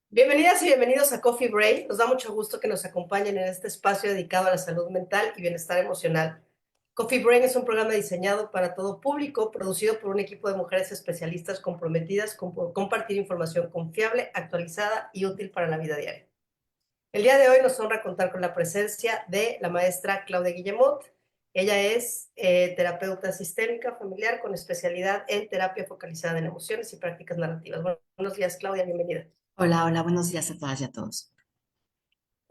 Bienvenidas y bienvenidos a Coffee Break. Nos da mucho gusto que nos acompañen en este espacio dedicado a la salud mental y bienestar emocional. Coffee Break es un programa diseñado para todo público, producido por un equipo de mujeres especialistas comprometidas con compartir información confiable, actualizada y útil para la vida diaria. El día de hoy nos honra contar con la presencia de la maestra Claudia Guillemot. Ella es terapeuta sistémica familiar con especialidad en terapia focalizada en emociones y prácticas narrativas. Buenos días, Claudia, bienvenida. Hola, hola, buenos días a todas y a todos.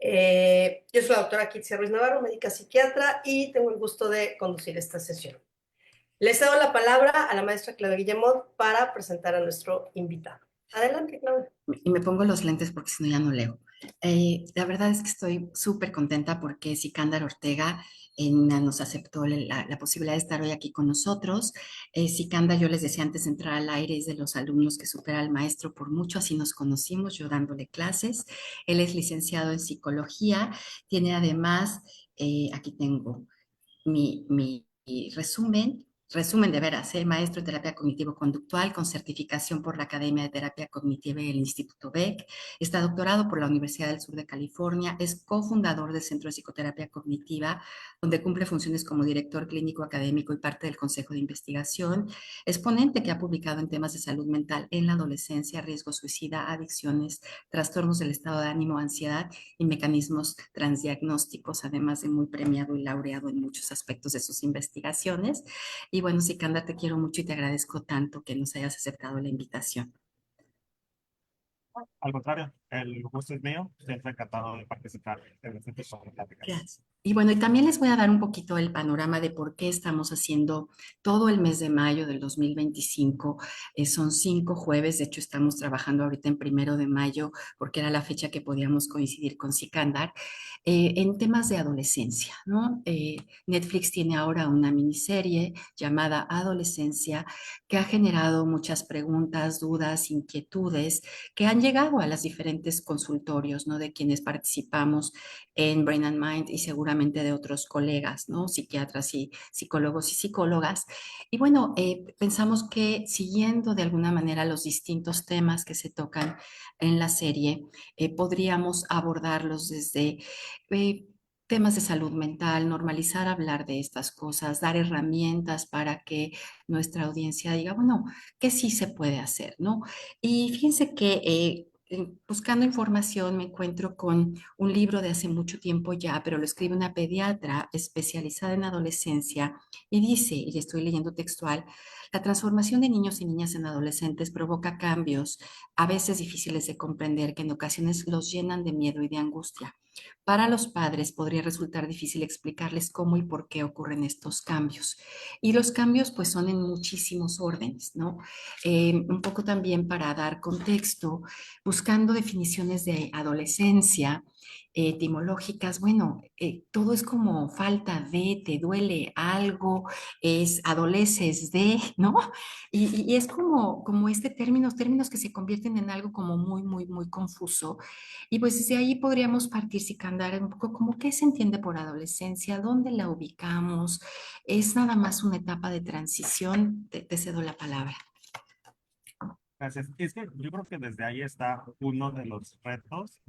Yo soy la doctora Kitsia Ruiz Navarro, médica psiquiatra, y tengo el gusto de conducir esta sesión. Le cedo la palabra a la maestra Claudia Guillemot para presentar a nuestro invitado. Adelante, Claudia. Y me pongo los lentes porque si no ya no leo. La verdad es que estoy súper contenta porque Sicándar Ortega nos aceptó la posibilidad de estar hoy aquí con nosotros. Sicándar, yo les decía antes de entrar al aire, es de los alumnos que supera al maestro por mucho, así nos conocimos, yo dándole clases. Él es licenciado en psicología, tiene además, aquí tengo mi resumen de veras, maestro en terapia cognitivo-conductual con certificación por la Academia de Terapia Cognitiva y el Instituto Beck, está doctorado por la Universidad del Sur de California, es cofundador del Centro de Psicoterapia Cognitiva, donde cumple funciones como director clínico académico y parte del Consejo de Investigación, es ponente que ha publicado en temas de salud mental en la adolescencia, riesgo suicida, adicciones, trastornos del estado de ánimo, ansiedad y mecanismos transdiagnósticos, además de muy premiado y laureado en muchos aspectos de sus investigaciones. Y bueno, Sikandar, te quiero mucho y te agradezco tanto que nos hayas aceptado la invitación. Al contrario, el gusto es mío. Siempre encantado de participar en este tipo de pláticas. Gracias. Y bueno, y también les voy a dar un poquito el panorama de por qué estamos haciendo todo el mes de mayo del 2025. Son 5 jueves, de hecho estamos trabajando ahorita en 1 de mayo porque era la fecha que podíamos coincidir con Sikandar, en temas de adolescencia, ¿no? Netflix tiene ahora una miniserie llamada Adolescencia que ha generado muchas preguntas, dudas, inquietudes que han llegado a los diferentes consultorios, ¿no? De quienes participamos en Brain and Mind y seguramente de otros colegas, ¿no? Psiquiatras y psicólogos y psicólogas. Y bueno, pensamos que siguiendo de alguna manera los distintos temas que se tocan en la serie, podríamos abordarlos desde temas de salud mental, normalizar hablar de estas cosas, dar herramientas para que nuestra audiencia diga, bueno, que sí se puede hacer, ¿no? Y fíjense que buscando información me encuentro con un libro de hace mucho tiempo ya, pero lo escribe una pediatra especializada en adolescencia y dice, y le estoy leyendo textual, la transformación de niños y niñas en adolescentes provoca cambios a veces difíciles de comprender que en ocasiones los llenan de miedo y de angustia. Para los padres podría resultar difícil explicarles cómo y por qué ocurren estos cambios. Y los cambios pues son en muchísimos órdenes, ¿no? Un poco también para dar contexto, buscando definiciones de adolescencia, etimológicas, bueno, todo es como falta de, te duele algo, es adoleces de, ¿no? Y es como este términos que se convierten en algo como muy, muy, muy confuso. Y pues desde ahí podríamos partir, Sikandar, un poco como qué se entiende por adolescencia, dónde la ubicamos, es nada más una etapa de transición, te cedo la palabra. Gracias. Es que yo creo que desde ahí está uno de los retos,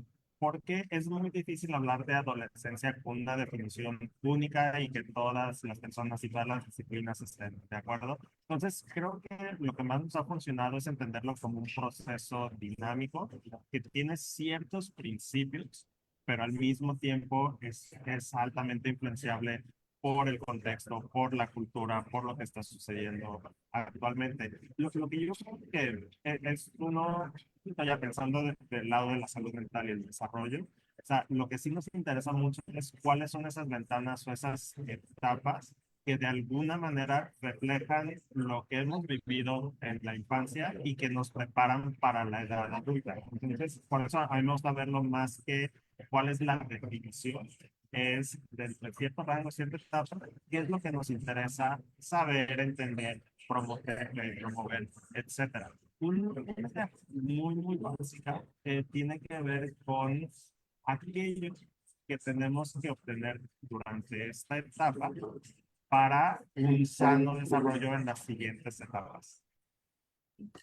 porque es muy difícil hablar de adolescencia con una definición única y que todas las personas y todas las disciplinas estén de acuerdo. Entonces, creo que lo que más nos ha funcionado es entenderlo como un proceso dinámico que tiene ciertos principios, pero al mismo tiempo es altamente influenciable por el contexto, por la cultura, por lo que está sucediendo actualmente. Lo que yo creo que es uno, ya pensando del lado de la salud mental y el desarrollo, o sea, lo que sí nos interesa mucho es cuáles son esas ventanas o esas etapas que de alguna manera reflejan lo que hemos vivido en la infancia y que nos preparan para la edad adulta. Entonces, por eso a mí me gusta verlo más que cuál es la definición, es de cierto rango, cierta etapa, qué es lo que nos interesa saber, entender, promover, etcétera. Una idea muy, muy básica tiene que ver con aquello que tenemos que obtener durante esta etapa para un sano desarrollo en las siguientes etapas.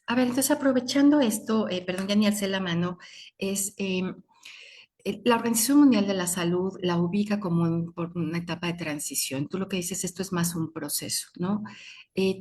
A ver, entonces aprovechando esto, perdón, ya ni alcé la mano, es la Organización Mundial de la Salud la ubica como por una etapa de transición. Tú lo que dices, esto es más un proceso, ¿no?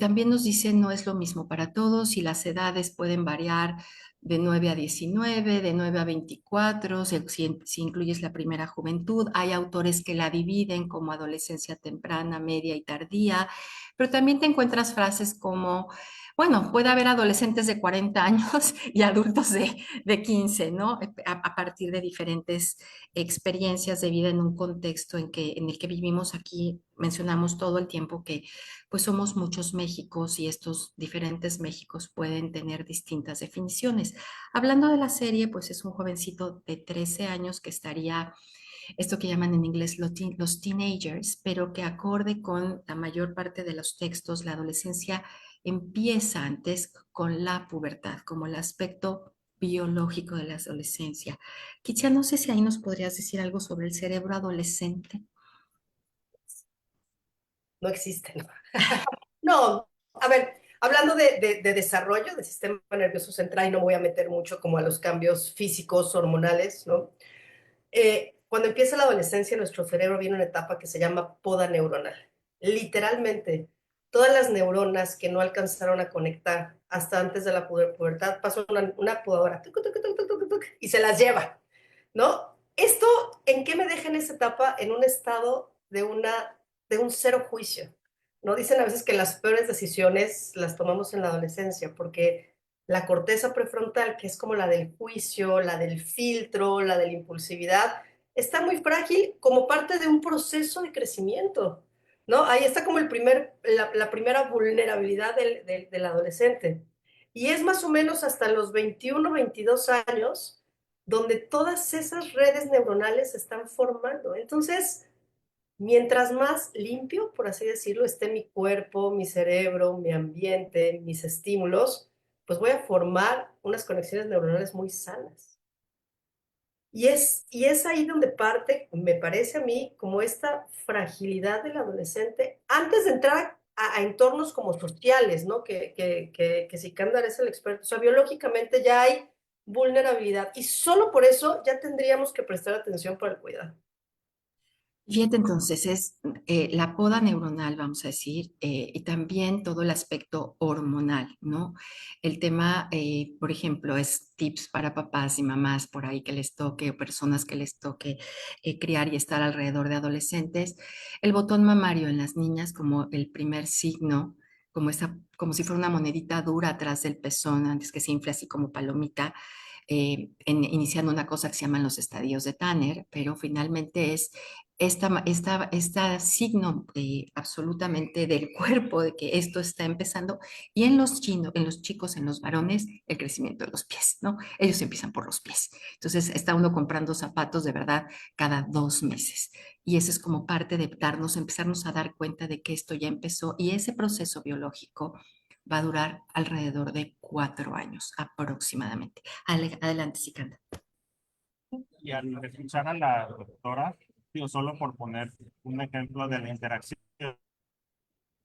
También nos dice, no es lo mismo para todos y las edades pueden variar de 9 a 19, de 9 a 24, si incluyes la primera juventud. Hay autores que la dividen como adolescencia temprana, media y tardía, pero también te encuentras frases como, bueno, puede haber adolescentes de 40 años y adultos de 15, ¿no? A partir de diferentes experiencias de vida en un contexto en el que vivimos aquí. Mencionamos todo el tiempo que pues somos muchos Méxicos y estos diferentes Méxicos pueden tener distintas definiciones. Hablando de la serie, pues es un jovencito de 13 años que estaría esto que llaman en inglés los teenagers, pero que acorde con la mayor parte de los textos, la adolescencia empieza antes con la pubertad, como el aspecto biológico de la adolescencia. Kitia, no sé si ahí nos podrías decir algo sobre el cerebro adolescente. No existen. No, a ver, hablando de desarrollo del sistema nervioso central, y no me voy a meter mucho como a los cambios físicos, hormonales, ¿no? Cuando empieza la adolescencia, nuestro cerebro viene una etapa que se llama poda neuronal. Literalmente, todas las neuronas que no alcanzaron a conectar hasta antes de la pubertad pasan una podadora tuc, tuc, tuc, tuc, tuc, tuc, y se las lleva, ¿no? ¿Esto en qué me deja en esa etapa? En un estado de un cero juicio, ¿no? Dicen a veces que las peores decisiones las tomamos en la adolescencia, porque la corteza prefrontal, que es como la del juicio, la del filtro, la de la impulsividad, está muy frágil como parte de un proceso de crecimiento, ¿no? Ahí está como la primera vulnerabilidad del adolescente. Y es más o menos hasta los 21, 22 años donde todas esas redes neuronales se están formando. Entonces, mientras más limpio, por así decirlo, esté mi cuerpo, mi cerebro, mi ambiente, mis estímulos, pues voy a formar unas conexiones neuronales muy sanas. Y es ahí donde parte, me parece a mí, como esta fragilidad del adolescente, antes de entrar a entornos como sociales, ¿no? Que Sikander es el experto. O sea, biológicamente ya hay vulnerabilidad y solo por eso ya tendríamos que prestar atención para el cuidado. Fíjate, entonces, es la poda neuronal, vamos a decir, y también todo el aspecto hormonal, ¿no? El tema, por ejemplo, es tips para papás y mamás por ahí que les toque, o personas que les toque criar y estar alrededor de adolescentes. El botón mamario en las niñas como el primer signo, como si fuera una monedita dura atrás del pezón, antes que se infle así como palomita, iniciando una cosa que se llaman los estadios de Tanner, pero finalmente es esta signo absolutamente del cuerpo de que esto está empezando, y en los chicos, en los varones, el crecimiento de los pies, ¿no? Ellos empiezan por los pies. Entonces está uno comprando zapatos de verdad cada 2 meses. Y eso es como parte de empezarnos a dar cuenta de que esto ya empezó, y ese proceso biológico va a durar alrededor de 4 años aproximadamente. Adelante, Sicanda. Y al escuchar a la doctora, digo, solo por poner un ejemplo de la interacción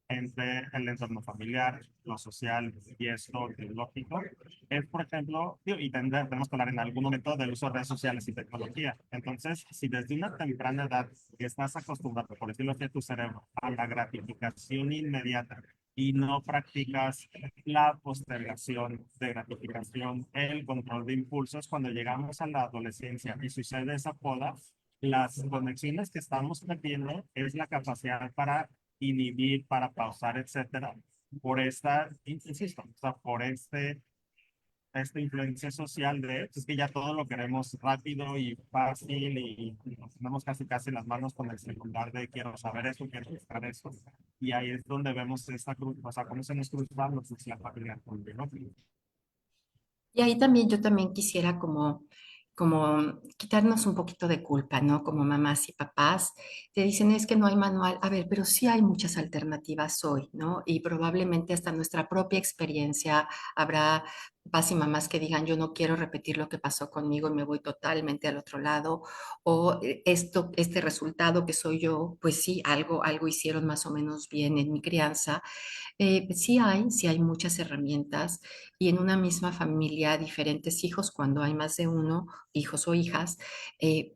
entre el entorno familiar, lo social y esto biológico, es, por ejemplo, digo, y tenemos que hablar en algún momento del uso de redes sociales y tecnología. Entonces, si desde una temprana edad estás acostumbrado, por decirlo así, a tu cerebro, a la gratificación inmediata y no practicas la postergación de gratificación, el control de impulsos, cuando llegamos a la adolescencia y sucede esa poda, las conexiones que estamos perdiendo es la capacidad para inhibir, para pausar, etcétera, por esta, insisto, o sea, por esta influencia social de, es que ya todo lo queremos rápido y fácil y nos ponemos casi casi las manos con el celular de quiero saber eso, quiero buscar eso. Y ahí es donde vemos esta cruz, o sea, cómo se nos cruzan los la familia con el biológico. Y ahí también yo también quisiera como quitarnos un poquito de culpa, ¿no? Como mamás y papás, te dicen es que no hay manual. A ver, pero sí hay muchas alternativas hoy, ¿no? Y probablemente hasta nuestra propia experiencia habrá papás y mamás que digan, yo no quiero repetir lo que pasó conmigo y me voy totalmente al otro lado, o este resultado que soy yo, pues sí, algo hicieron más o menos bien en mi crianza. Sí hay muchas herramientas y en una misma familia, diferentes hijos, cuando hay más de uno, hijos o hijas,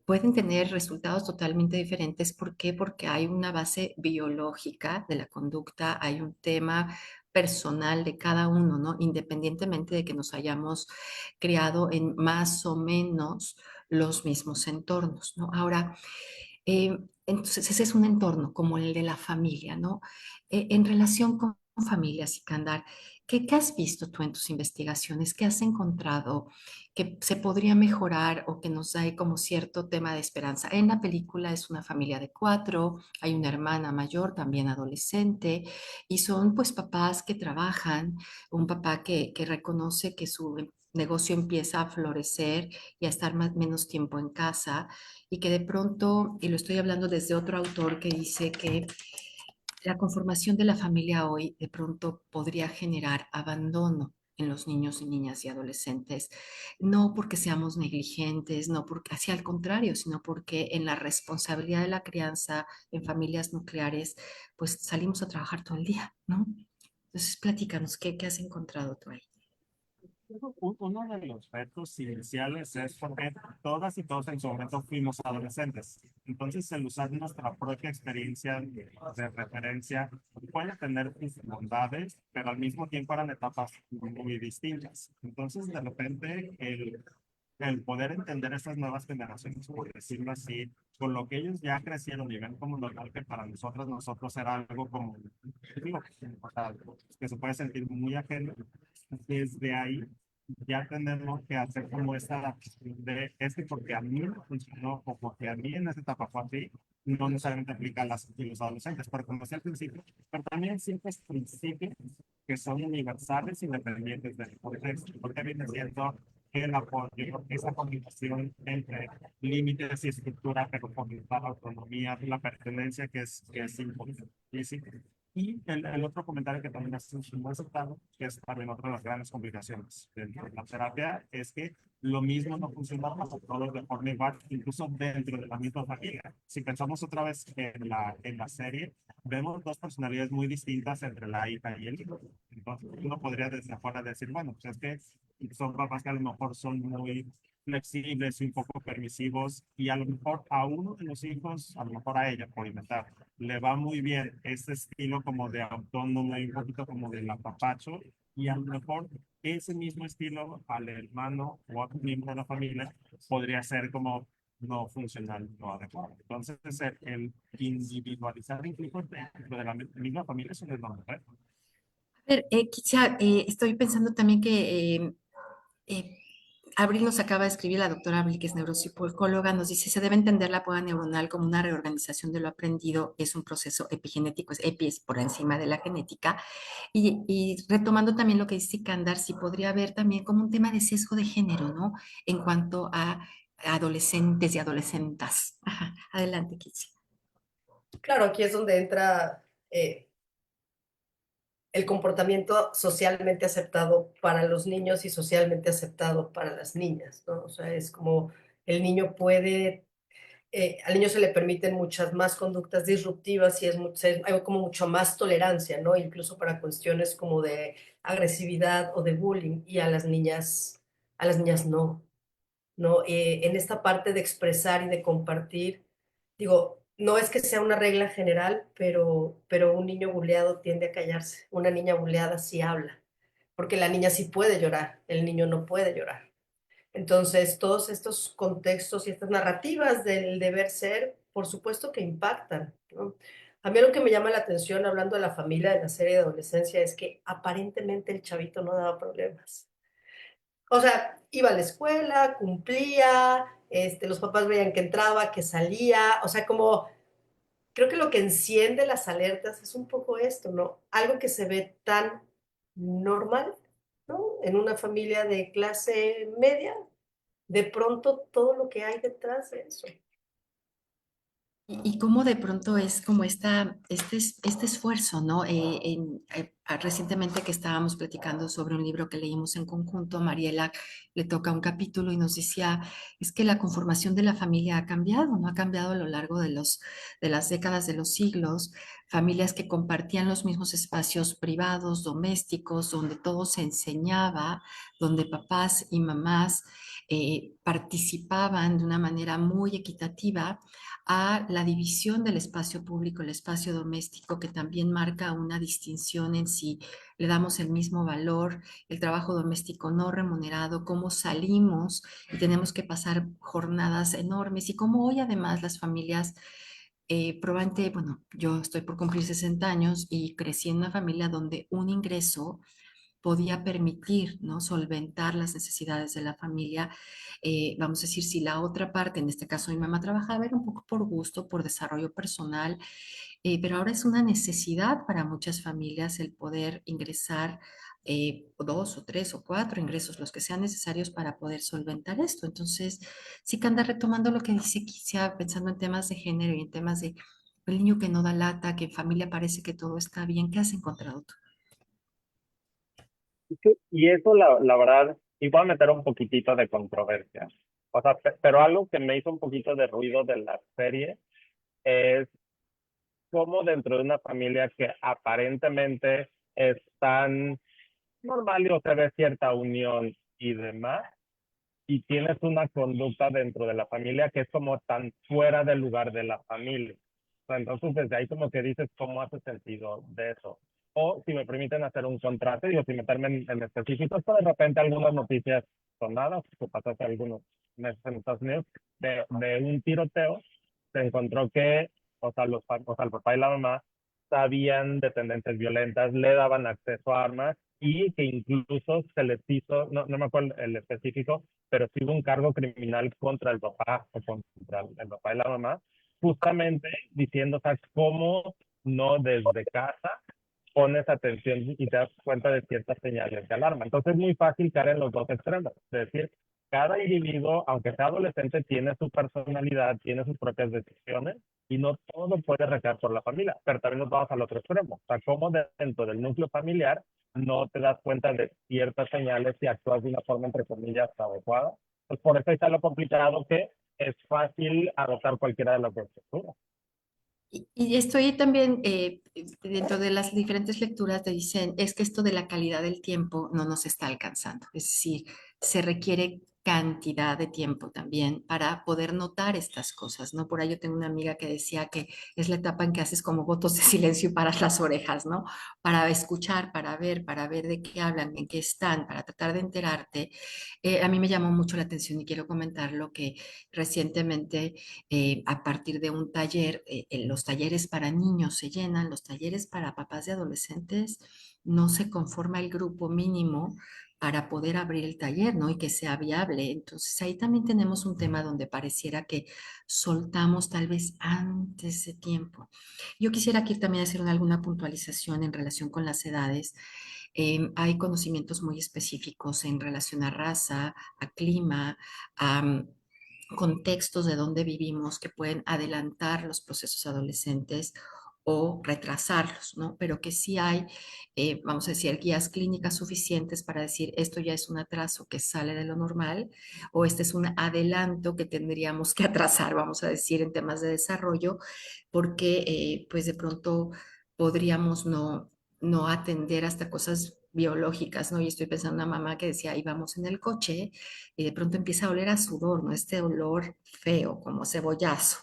pueden tener resultados totalmente diferentes. ¿Por qué? Porque hay una base biológica de la conducta, hay un tema personal de cada uno, ¿no? Independientemente de que nos hayamos criado en más o menos los mismos entornos, ¿no? Ahora, entonces ese es un entorno como el de la familia, ¿no? En relación con familias, Sikandar, ¿qué has visto tú en tus investigaciones? ¿Qué has encontrado que se podría mejorar o que nos da como cierto tema de esperanza? En la película es una familia de cuatro, hay una hermana mayor, también adolescente, y son pues papás que trabajan, un papá que reconoce que su negocio empieza a florecer y a estar menos tiempo en casa y que de pronto, y lo estoy hablando desde otro autor que dice que la conformación de la familia hoy de pronto podría generar abandono en los niños y niñas y adolescentes, no porque seamos negligentes, no porque, así al contrario, sino porque en la responsabilidad de la crianza en familias nucleares, pues salimos a trabajar todo el día, ¿no? Entonces, platícanos, ¿qué has encontrado tú ahí? Uno de los retos iniciales es porque todas y todos en su momento fuimos adolescentes. Entonces, el usar nuestra propia experiencia de referencia puede tener sus bondades, pero al mismo tiempo eran etapas muy distintas. Entonces, de repente, el poder entender estas nuevas generaciones, por decirlo así, con lo que ellos ya crecieron y ven como normal que para nosotros era algo como, digo, o sea, que se puede sentir muy ajeno. Desde ahí ya tenemos que hacer como esta adaptación de este porque a mí me funcionó o porque a mí en esta etapa fue así, no necesariamente aplica a los adolescentes, pero como decía al principio, pero también ciertos principios que son universales independientes del contexto, porque viene siendo el apoyo, esa combinación entre límites y estructura, pero con la autonomía, la pertenencia que es importante. Y el otro comentario que también es muy aceptado, que es también otra de las grandes complicaciones de la terapia, es que lo mismo no funciona para todos de forma igual, incluso dentro de la misma familia. Si pensamos otra vez en la serie, vemos dos personalidades muy distintas entre la hija y el hijo. Entonces, uno podría desde afuera decir, bueno, pues es que son papás que a lo mejor son muy flexibles y un poco permisivos y a lo mejor a uno de los hijos, a lo mejor a ella, por inventar, le va muy bien este estilo como de autónomo y un poquito como del apapacho y a lo mejor ese mismo estilo al hermano o a otro miembro de la familia podría ser como no funcional, no adecuado. Entonces, el individualizar incluso dentro de la misma familia es un enorme reto. A ver, quizá estoy pensando también que eh, Abril nos acaba de escribir, la doctora Abril, que es neuropsicóloga, nos dice, se debe entender la poda neuronal como una reorganización de lo aprendido, es un proceso epigenético, es epi es por encima de la genética, y retomando también lo que dice Kandar, sí podría haber también como un tema de sesgo de género, ¿no? En cuanto a adolescentes y adolescentas. Ajá. Adelante, Kitsi. Claro, aquí es donde entra el comportamiento socialmente aceptado para los niños y socialmente aceptado para las niñas, ¿no? O sea, es como el niño puede, al niño se le permiten muchas más conductas disruptivas y hay como mucho más tolerancia, ¿no? Incluso para cuestiones como de agresividad o de bullying y a las niñas no. ¿No? En esta parte de expresar y de compartir, digo, no es que sea una regla general, pero un niño buleado tiende a callarse, una niña buleada sí habla, porque la niña sí puede llorar, el niño no puede llorar. Entonces, todos estos contextos y estas narrativas del deber ser, por supuesto que impactan, ¿no? A mí lo que me llama la atención, hablando de la familia de la serie de adolescencia, es que aparentemente el chavito no daba problemas. O sea, iba a la escuela, cumplía, los papás veían que entraba, que salía, o sea, como creo que lo que enciende las alertas es un poco esto, ¿no? Algo que se ve tan normal, ¿no? En una familia de clase media, de pronto todo lo que hay detrás de eso. Y cómo de pronto es como este esfuerzo, ¿no? Recientemente que estábamos platicando sobre un libro que leímos en conjunto, Mariela le toca un capítulo y nos decía, es que la conformación de la familia ha cambiado, ¿no? Ha cambiado a lo largo de las décadas, de los siglos, familias que compartían los mismos espacios privados, domésticos, donde todo se enseñaba, donde papás y mamás participaban de una manera muy equitativa a la división del espacio público, el espacio doméstico, que también marca una distinción en si le damos el mismo valor, el trabajo doméstico no remunerado, cómo salimos y tenemos que pasar jornadas enormes y cómo hoy además las familias probablemente, bueno, yo estoy por cumplir 60 años y crecí en una familia donde un ingreso podía permitir, ¿no? Solventar las necesidades de la familia. Vamos a decir, si la otra parte, en este caso mi mamá trabajaba, era un poco por gusto, por desarrollo personal, pero ahora es una necesidad para muchas familias el poder ingresar dos o tres o cuatro ingresos, los que sean necesarios para poder solventar esto. Entonces, sí que anda retomando lo que dice Kisia, pensando en temas de género y en temas de el niño que no da lata, que en familia parece que todo está bien. ¿Qué has encontrado tú? Sí, y eso la verdad, y voy a meter un poquitito de controversia. O sea, pero algo que me hizo un poquito de ruido de la serie es cómo dentro de una familia que aparentemente es tan normal y o se ve cierta unión y demás, y tienes una conducta dentro de la familia que es como tan fuera del lugar de la familia. O sea, entonces, desde ahí como que dices, ¿cómo hace sentido de eso? O si me permiten hacer un contraste, digo, sin meterme en específicos, pero de repente algunas noticias sonadas, que pasó hace algunos meses en Estados Unidos, de un tiroteo, se encontró que, o sea, el papá y la mamá sabían de tendencias violentas, le daban acceso a armas y que incluso se les hizo, no me acuerdo el específico, pero sí hubo un cargo criminal contra el papá o contra el papá y la mamá, justamente diciendo, ¿sabes cómo no desde casa pones atención y te das cuenta de ciertas señales de alarma? Entonces es muy fácil caer en los dos extremos, es decir, cada individuo, aunque sea adolescente, tiene su personalidad, tiene sus propias decisiones y no todo puede recaer por la familia, pero también nos vamos al otro extremo, o sea, cómo dentro del núcleo familiar no te das cuenta de ciertas señales y actúas de una forma, entre comillas, adecuada. Pues por eso está lo complicado que es fácil adoptar cualquiera de las dos posturas. Y estoy también dentro de las diferentes lecturas te dicen, es que esto de la calidad del tiempo no nos está alcanzando. Es decir, se requiere cantidad de tiempo también para poder notar estas cosas, ¿no? Por ahí yo tengo una amiga que decía que es la etapa en que haces como votos de silencio y paras las orejas, ¿no? Para escuchar, para ver de qué hablan, en qué están, para tratar de enterarte. A mí me llamó mucho la atención y quiero comentar lo que recientemente a partir de un taller, los talleres para niños se llenan, los talleres para papás de adolescentes no se conforma el grupo mínimo para poder abrir el taller, ¿no? Y que sea viable. Entonces ahí también tenemos un tema donde pareciera que soltamos tal vez antes de tiempo. Yo quisiera aquí también hacer alguna puntualización en relación con las edades. Hay conocimientos muy específicos en relación a raza, a clima, a contextos de donde vivimos que pueden adelantar los procesos adolescentes o retrasarlos, ¿no? Pero que sí hay, vamos a decir, guías clínicas suficientes para decir esto ya es un atraso que sale de lo normal o este es un adelanto que tendríamos que atrasar, vamos a decir, en temas de desarrollo, porque pues de pronto podríamos no atender hasta cosas biológicas, ¿no? Y estoy pensando en una mamá que decía, ahí vamos en el coche y de pronto empieza a oler a sudor, ¿no? Este olor feo, como cebollazo.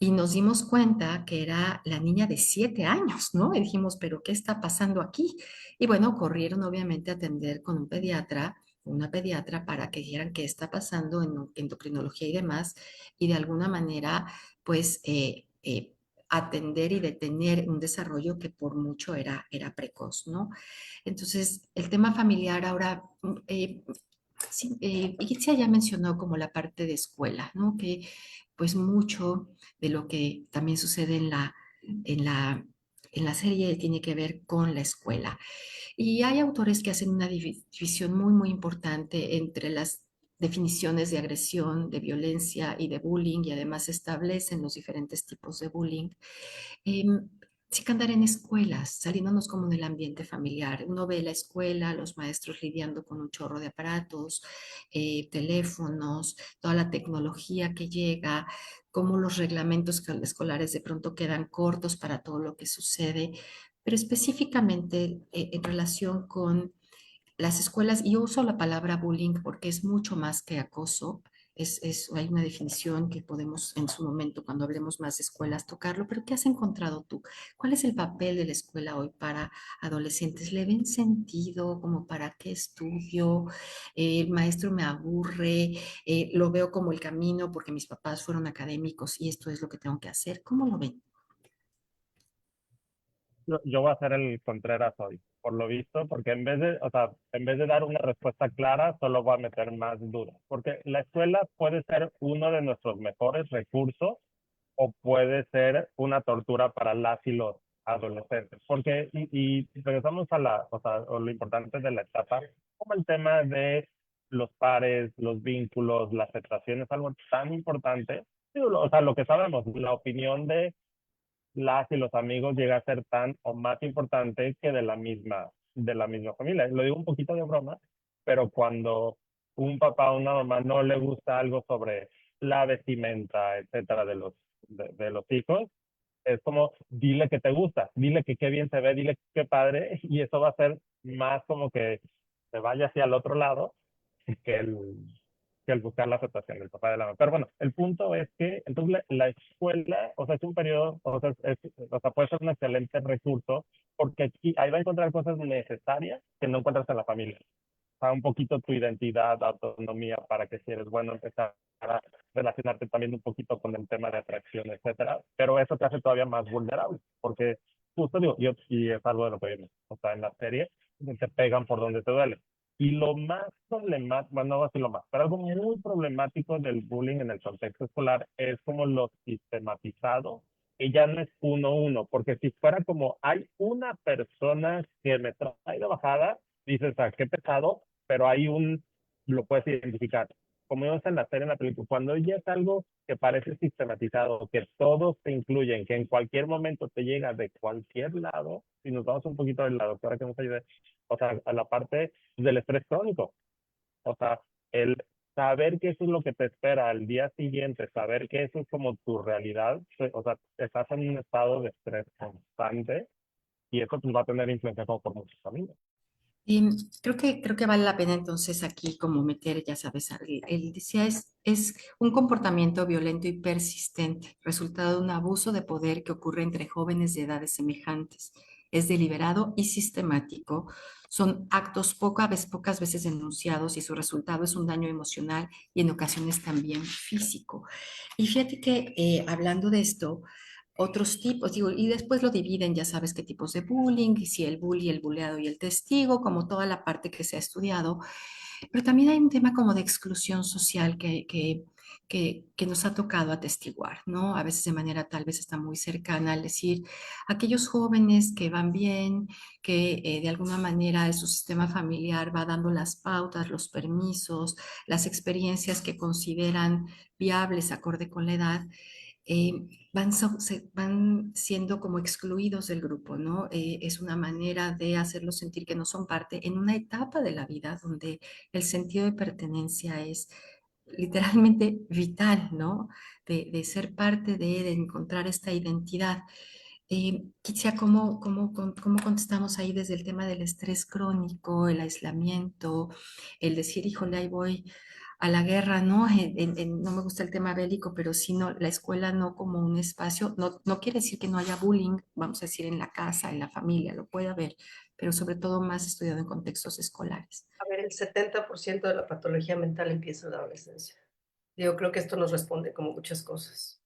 Y nos dimos cuenta que era la niña de 7 años, ¿no? Y dijimos, pero ¿qué está pasando aquí? Y bueno, corrieron obviamente a atender con un pediatra, una pediatra para que dijeran qué está pasando en endocrinología y demás, y de alguna manera, pues, atender y detener un desarrollo que por mucho era precoz, ¿no? Entonces, el tema familiar ahora, sí, Itzia ya mencionó como la parte de escuela, ¿no? Que pues mucho de lo que también sucede en la, en la serie tiene que ver con la escuela. Y hay autores que hacen una división muy, muy importante entre las definiciones de agresión, de violencia y de bullying, y además establecen los diferentes tipos de bullying. Sí que andar en escuelas, saliéndonos como del ambiente familiar. Uno ve la escuela, los maestros lidiando con un chorro de aparatos, teléfonos, toda la tecnología que llega, cómo los reglamentos escolares de pronto quedan cortos para todo lo que sucede, pero específicamente en relación con las escuelas, y yo uso la palabra bullying porque es mucho más que acoso. Hay una definición que podemos en su momento, cuando hablemos más de escuelas, tocarlo, pero ¿qué has encontrado tú? ¿Cuál es el papel de la escuela hoy para adolescentes? ¿Le ven sentido? ¿Como para qué estudio? El maestro me aburre, lo veo como el camino porque mis papás fueron académicos y esto es lo que tengo que hacer. ¿Cómo lo ven? Yo voy a ser el Contreras hoy, por lo visto, porque o sea, en vez de dar una respuesta clara, solo voy a meter más dudas. Porque la escuela puede ser uno de nuestros mejores recursos o puede ser una tortura para las y los adolescentes. Porque, y regresamos a o sea, a lo importante de la etapa, como el tema de los pares, los vínculos, la aceptación es algo tan importante. Sí, o sea, lo que sabemos, la opinión de las y los amigos llega a ser tan o más importante que de la misma familia. Lo digo un poquito de broma, pero cuando un papá o una mamá no le gusta algo sobre la vestimenta, etcétera, de los hijos, es como, dile que te gusta, dile que qué bien se ve, dile que qué padre, y eso va a ser más como que se vaya hacia el otro lado que el buscar la aceptación del papá de la mamá. Pero bueno, el punto es que entonces la escuela, o sea, es un periodo, o sea, puede ser un excelente recurso porque aquí, ahí va a encontrar cosas necesarias que no encuentras en la familia. O sea, un poquito tu identidad, autonomía, para que si eres bueno empezar a relacionarte también un poquito con el tema de atracción, etcétera. Pero eso te hace todavía más vulnerable, porque justo digo, y es algo de lo que vimos, o sea, en la serie, te pegan por donde te duele. Y lo más problemático, bueno, no voy a decir lo más, pero algo muy problemático del bullying en el contexto escolar es como lo sistematizado, que ya no es uno a uno, porque si fuera como hay una persona que me trae de bajada, dices, ah, qué pesado, pero hay lo puedes identificar. Como vimos en la serie, en la película, cuando ya es algo que parece sistematizado, que todos te incluyen, que en cualquier momento te llega de cualquier lado, si nos vamos un poquito de la doctora que nos ayude, o sea, a la parte del estrés crónico, o sea, el saber que eso es lo que te espera al día siguiente, saber que eso es como tu realidad, o sea, estás en un estado de estrés constante y eso pues va a tener influencia como por muchos caminos. Y creo que vale la pena entonces aquí como meter, ya sabes, decía, es un comportamiento violento y persistente, resultado de un abuso de poder que ocurre entre jóvenes de edades semejantes. Es deliberado y sistemático. Son actos pocas veces denunciados y su resultado es un daño emocional y en ocasiones también físico. Y fíjate que hablando de esto, otros tipos, digo, y después lo dividen, ya sabes qué tipos de bullying, y si el bully, el bulleado y el testigo, como toda la parte que se ha estudiado, pero también hay un tema como de exclusión social que nos ha tocado atestiguar, ¿no? A veces de manera tal vez está muy cercana, al decir, aquellos jóvenes que van bien, que de alguna manera su sistema familiar va dando las pautas, los permisos, las experiencias que consideran viables acorde con la edad, eh, van siendo como excluidos del grupo, ¿no? Es una manera de hacerlos sentir que no son parte en una etapa de la vida donde el sentido de pertenencia es literalmente vital, ¿no? De ser parte de encontrar esta identidad. Kitia, ¿cómo contestamos ahí desde el tema del estrés crónico, el aislamiento, el decir, híjole, ahí voy a la guerra, ¿no? No me gusta el tema bélico, pero sí no, la escuela no como un espacio, no quiere decir que no haya bullying, vamos a decir, en la casa, en la familia, lo puede haber, pero sobre todo más estudiado en contextos escolares. A ver, el 70% de la patología mental empieza en la adolescencia. Yo creo que esto nos responde como muchas cosas.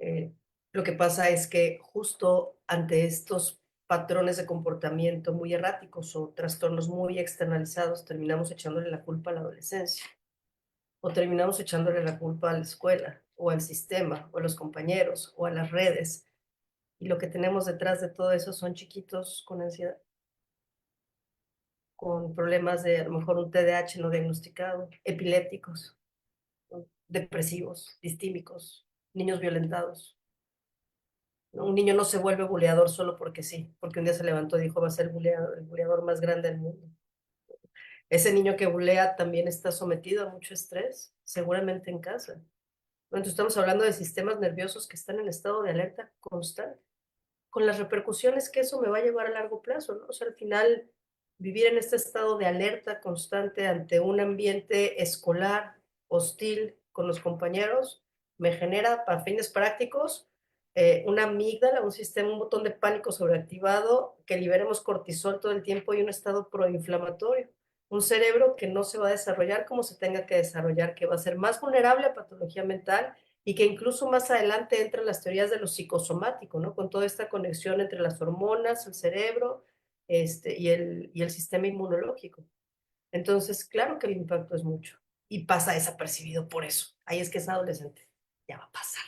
Eh, lo que pasa es que justo ante estos patrones de comportamiento muy erráticos o trastornos muy externalizados, terminamos echándole la culpa a la adolescencia o terminamos echándole la culpa a la escuela o al sistema o a los compañeros o a las redes. Y lo que tenemos detrás de todo eso son chiquitos con ansiedad. con problemas de a lo mejor un TDAH no diagnosticado, epilépticos, ¿no? Depresivos, distímicos, niños violentados. ¿No? Un niño no se vuelve buleador solo porque sí, porque un día se levantó y dijo va a ser el buleador más grande del mundo. Ese niño que bulea también está sometido a mucho estrés, seguramente en casa. Entonces estamos hablando de sistemas nerviosos que están en estado de alerta constante, con las repercusiones que eso me va a llevar a largo plazo, ¿no? O sea, al final, vivir en este estado de alerta constante ante un ambiente escolar hostil con los compañeros, me genera, para fines prácticos, una amígdala, un sistema, un botón de pánico sobreactivado, que liberemos cortisol todo el tiempo y un estado proinflamatorio. Un cerebro que no se va a desarrollar como se tenga que desarrollar, que va a ser más vulnerable a patología mental y que incluso más adelante entran las teorías de lo psicosomático, ¿no? Con toda esta conexión entre las hormonas, el cerebro, y el sistema inmunológico. Entonces, claro que el impacto es mucho y pasa desapercibido por eso. Ahí es que es adolescente, ya va a pasar,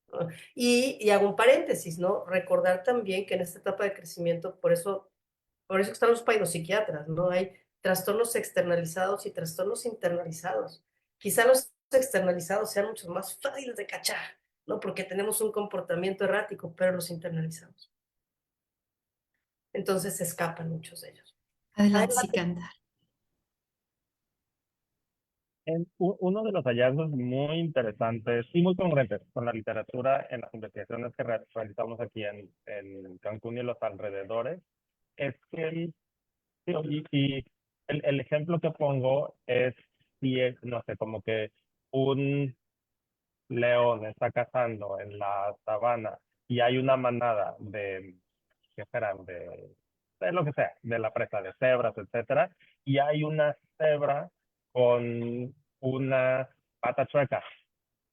¿no? Y hago un paréntesis, ¿no? Recordar también que en esta etapa de crecimiento, por eso están los psiquiatras, ¿no? Hay trastornos externalizados y trastornos internalizados. Quizá los externalizados sean mucho más fáciles de cachar, ¿no? Porque tenemos un comportamiento errático, pero los internalizamos. Entonces se escapan muchos de ellos. Adelante, Adelante. Sikandar. Uno de los hallazgos muy interesantes y muy congruentes con la literatura en las investigaciones que realizamos aquí en Cancún y los alrededores es que, y el ejemplo que pongo es, si es, no sé, como que un león está cazando en la sabana y hay una manada de, ¿qué serán? De lo que sea, de la presa de cebras, etcétera, y hay una cebra con una pata chueca.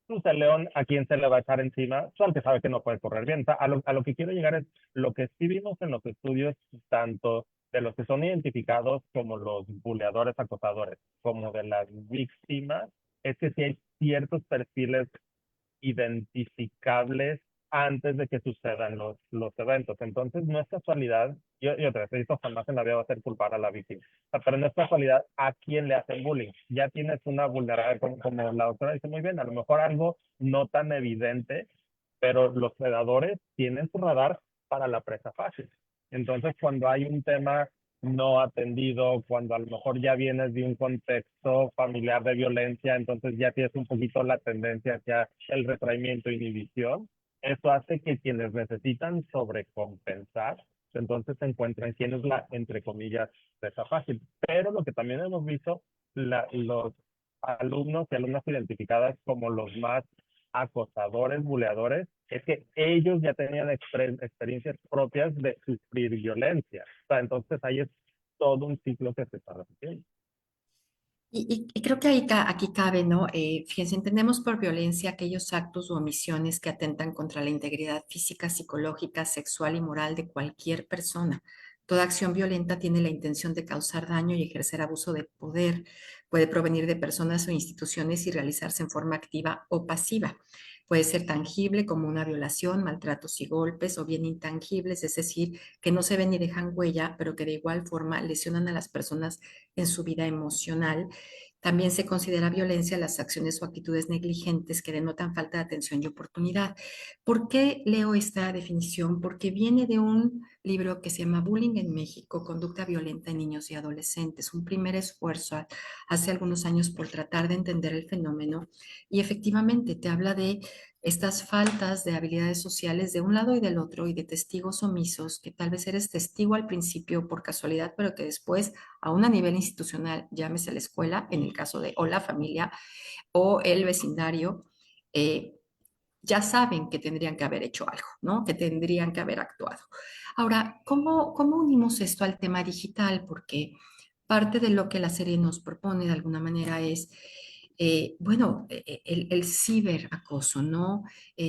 Pues el león, ¿a quién se le va a echar encima? Pues al que sabe que no puede correr bien. O sea, a lo que quiero llegar es lo que sí vimos en los estudios, tanto de los que son identificados como los buleadores, acosadores, como de las víctimas, es que sí hay ciertos perfiles identificables antes de que sucedan los eventos. Entonces, no es casualidad, yo te repito, jamás en la vida va a ser culpar a la víctima. O sea, pero no es casualidad a quién le hacen bullying. Ya tienes una vulnerabilidad, como la doctora dice muy bien, a lo mejor algo no tan evidente, pero los predadores tienen su radar para la presa fácil. Entonces, cuando hay un tema no atendido, cuando a lo mejor ya vienes de un contexto familiar de violencia, entonces ya tienes un poquito la tendencia hacia el retraimiento e inhibición. Eso hace que quienes necesitan sobrecompensar, entonces se encuentran quién es la, entre comillas, presa fácil. Pero lo que también hemos visto, los alumnos y alumnas identificadas como los más acosadores, buleadores, es que ellos ya tenían experiencias propias de sufrir violencia. O sea, entonces ahí es todo un ciclo que se está repitiendo. Y creo que aquí cabe, ¿no? Fíjense, entendemos por violencia aquellos actos u omisiones que atentan contra la integridad física, psicológica, sexual y moral de cualquier persona. Toda acción violenta tiene la intención de causar daño y ejercer abuso de poder. Puede provenir de personas o instituciones y realizarse en forma activa o pasiva. Puede ser tangible como una violación, maltratos y golpes, o bien intangibles, es decir, que no se ven ni dejan huella, pero que de igual forma lesionan a las personas en su vida emocional. También se considera violencia las acciones o actitudes negligentes que denotan falta de atención y oportunidad. ¿Por qué leo esta definición? Porque viene de un libro que se llama Bullying en México, Conducta Violenta en Niños y Adolescentes, un primer esfuerzo hace algunos años por tratar de entender el fenómeno y efectivamente te habla de estas faltas de habilidades sociales de un lado y del otro y de testigos omisos, que tal vez eres testigo al principio por casualidad, pero que después, aún a nivel institucional, llámese la escuela, en el caso de o la familia o el vecindario, eh, ya saben que tendrían que haber hecho algo, ¿no? Que tendrían que haber actuado. Ahora, ¿cómo unimos esto al tema digital? Porque parte de lo que la serie nos propone de alguna manera es, bueno, el ciberacoso, ¿no?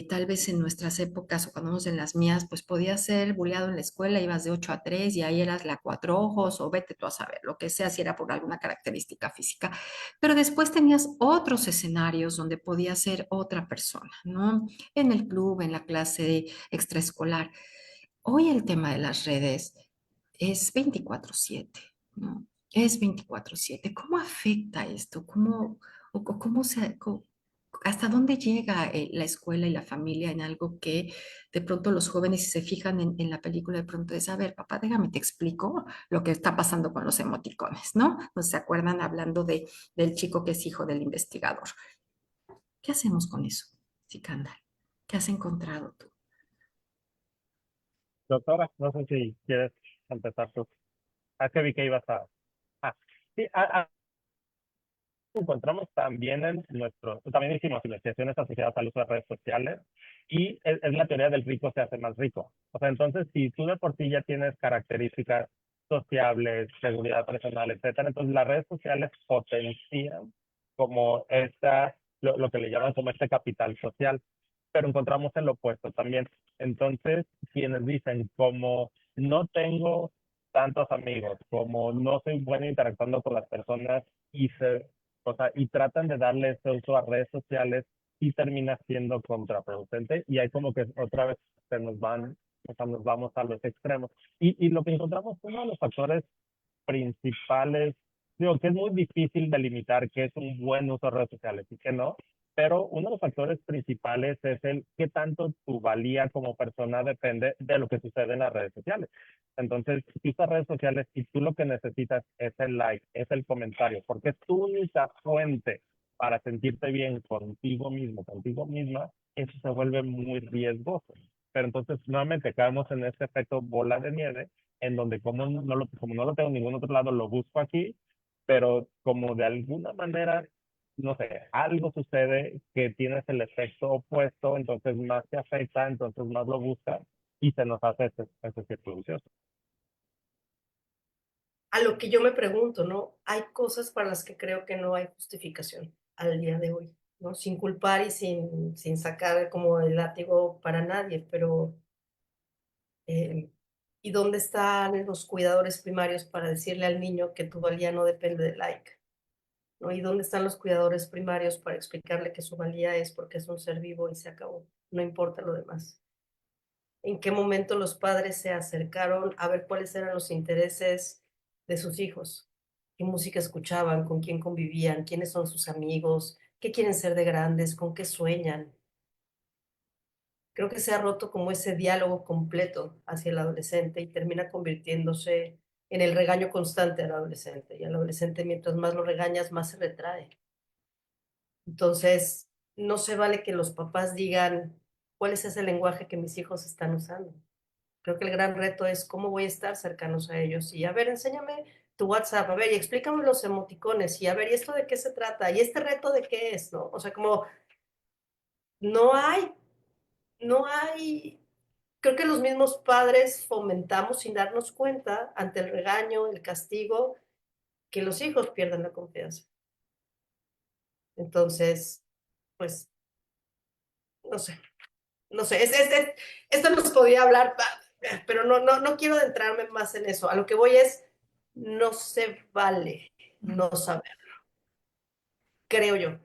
Tal vez en nuestras épocas o cuando vamos en las mías, pues podías ser bulleado en la escuela, ibas de 8 a 3 y ahí eras la cuatro ojos o vete tú a saber, lo que sea, si era por alguna característica física. Pero después tenías otros escenarios donde podía ser otra persona, ¿no? En el club, en la clase extraescolar. Hoy el tema de las redes es 24/7. ¿no? Es 24/7. ¿Cómo afecta esto? ¿Cómo hasta dónde llega la escuela y la familia en algo que de pronto los jóvenes, si se fijan en la película, de pronto es, a ver, papá, déjame te explico lo que está pasando con los emoticones, ¿no? ¿No se acuerdan hablando del chico que es hijo del investigador? ¿Qué hacemos con eso, Sikandar? ¿Qué has encontrado tú? Doctora, no sé si quieres empezar tú. Ah, que vi que ibas a... Ah, sí, encontramos también en también hicimos investigaciones asociadas al uso de redes sociales y es la teoría del rico se hace más rico. O sea, entonces si tú de por sí ya tienes características sociables, seguridad personal, etcétera, entonces las redes sociales potencian como lo que le llaman como este capital social, pero encontramos el opuesto también. Entonces, quienes dicen como no tengo tantos amigos, como no soy bueno interactuando con las personas y o sea, y tratan de darle ese uso a redes sociales y termina siendo contraproducente y hay como que otra vez o sea, nos vamos a los extremos. Y lo que encontramos, uno de los factores principales, digo que es muy difícil delimitar qué es un buen uso de redes sociales y qué no, pero uno de los factores principales es el qué tanto tu valía como persona depende de lo que sucede en las redes sociales. Entonces, si usas redes sociales y tú lo que necesitas es el like, es el comentario, porque es tu única fuente para sentirte bien contigo mismo, contigo misma, eso se vuelve muy riesgoso. Pero entonces, nuevamente, caemos en este efecto bola de nieve en donde como no lo tengo en ningún otro lado, lo busco aquí, pero como de alguna manera, no sé, algo sucede que tienes el efecto opuesto, entonces más te afecta, entonces más lo buscas y se nos hace ese círculo vicioso. A lo que yo me pregunto, ¿no? Hay cosas para las que creo que no hay justificación al día de hoy, ¿no? Sin culpar y sin sacar como el látigo para nadie, pero eh, ¿y dónde están los cuidadores primarios para decirle al niño que tu valía no depende del like? ¿No? ¿Y dónde están los cuidadores primarios para explicarle que su valía es porque es un ser vivo y se acabó? No importa lo demás. ¿En qué momento los padres se acercaron a ver cuáles eran los intereses de sus hijos? ¿Qué música escuchaban? ¿Con quién convivían? ¿Quiénes son sus amigos? ¿Qué quieren ser de grandes? ¿Con qué sueñan? Creo que se ha roto como ese diálogo completo hacia el adolescente y termina convirtiéndose en el regaño constante al adolescente. Y al adolescente, mientras más lo regañas, más se retrae. Entonces, no se vale que los papás digan cuál es ese lenguaje que mis hijos están usando. Creo que el gran reto es cómo voy a estar cercanos a ellos. Y a ver, enséñame tu WhatsApp, a ver, y explícame los emoticones, y a ver, ¿y esto de qué se trata? ¿Y este reto de qué es? ¿No? O sea, como no hay, no hay, creo que los mismos padres fomentamos sin darnos cuenta ante el regaño, el castigo, que los hijos pierdan la confianza. Entonces, pues, no sé, no sé, esto nos podía hablar, pero no quiero adentrarme más en eso. A lo que voy es, no se vale no saber, creo yo,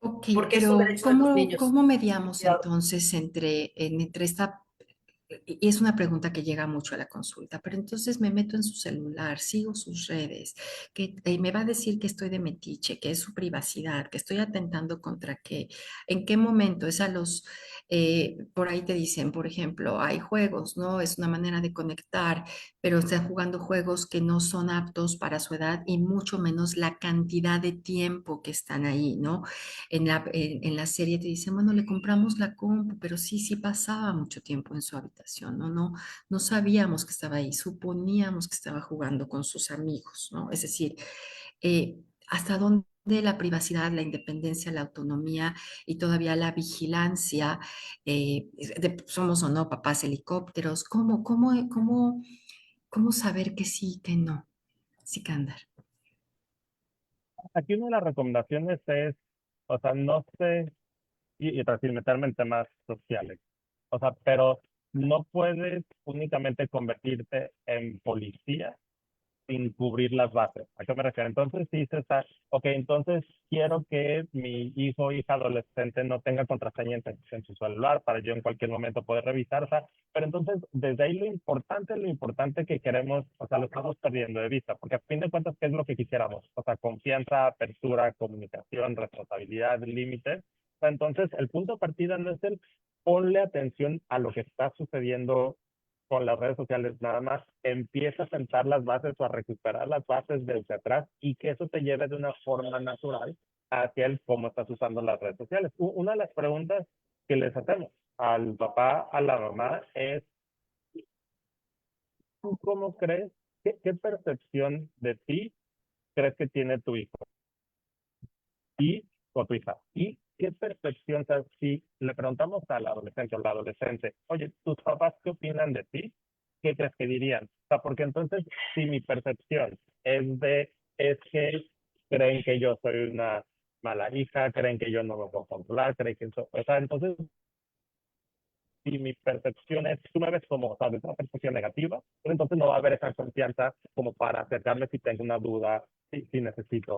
Ok, porque es un pero derecho de los niños. ¿cómo mediamos Cuidado. entonces entre esta y es una pregunta que llega mucho a la consulta, pero entonces me meto en su celular, sigo sus redes, que me va a decir que estoy de metiche, que es su privacidad, que estoy atentando contra qué, en qué momento es por ahí te dicen, por ejemplo, hay juegos, ¿no? Es una manera de conectar, pero están jugando juegos que no son aptos para su edad y mucho menos la cantidad de tiempo que están ahí, ¿no? En la serie te dicen, bueno, le compramos la compu, pero sí pasaba mucho tiempo en su habitación, ¿no? No sabíamos que estaba ahí, suponíamos que estaba jugando con sus amigos, ¿no? Es decir, hasta dónde la privacidad, la independencia, la autonomía y todavía la vigilancia, somos o no papás helicópteros, cómo saber que sí y que no, Sikandar? Aquí una de las recomendaciones es, o sea, no sé, y otra vez, sin meterme en temas sociales, o sea, pero no puedes únicamente convertirte en policía sin cubrir las bases. ¿A qué me refiero? Entonces, si dices, ok, entonces quiero que mi hijo o hija adolescente no tenga contraseña en su celular para yo en cualquier momento poder revisar, o sea, pero entonces desde ahí lo importante que queremos, o sea, lo estamos perdiendo de vista, porque a fin de cuentas, ¿qué es lo que quisiéramos? O sea, confianza, apertura, comunicación, responsabilidad, límites. O sea, entonces, el punto de partida no es el ponle atención a lo que está sucediendo con las redes sociales, nada más empieza a sentar las bases o a recuperar las bases desde atrás y que eso te lleve de una forma natural hacia el cómo estás usando las redes sociales. Una de las preguntas que les hacemos al papá, a la mamá, es ¿tú cómo crees, qué percepción de ti crees que tiene tu hijo y o tu hija? ¿Y qué percepción, o sea, si le preguntamos al adolescente o la adolescente, oye, ¿tus papás qué opinan de ti? ¿Qué crees que dirían? O sea, porque entonces, si mi percepción es que creen que yo soy una mala hija, creen que yo no me puedo controlar, creen que eso, o sea, entonces, si mi percepción es, tú me ves como, ¿sabes? Una percepción negativa, pues entonces no va a haber esa confianza como para acercarme si tengo una duda, si necesito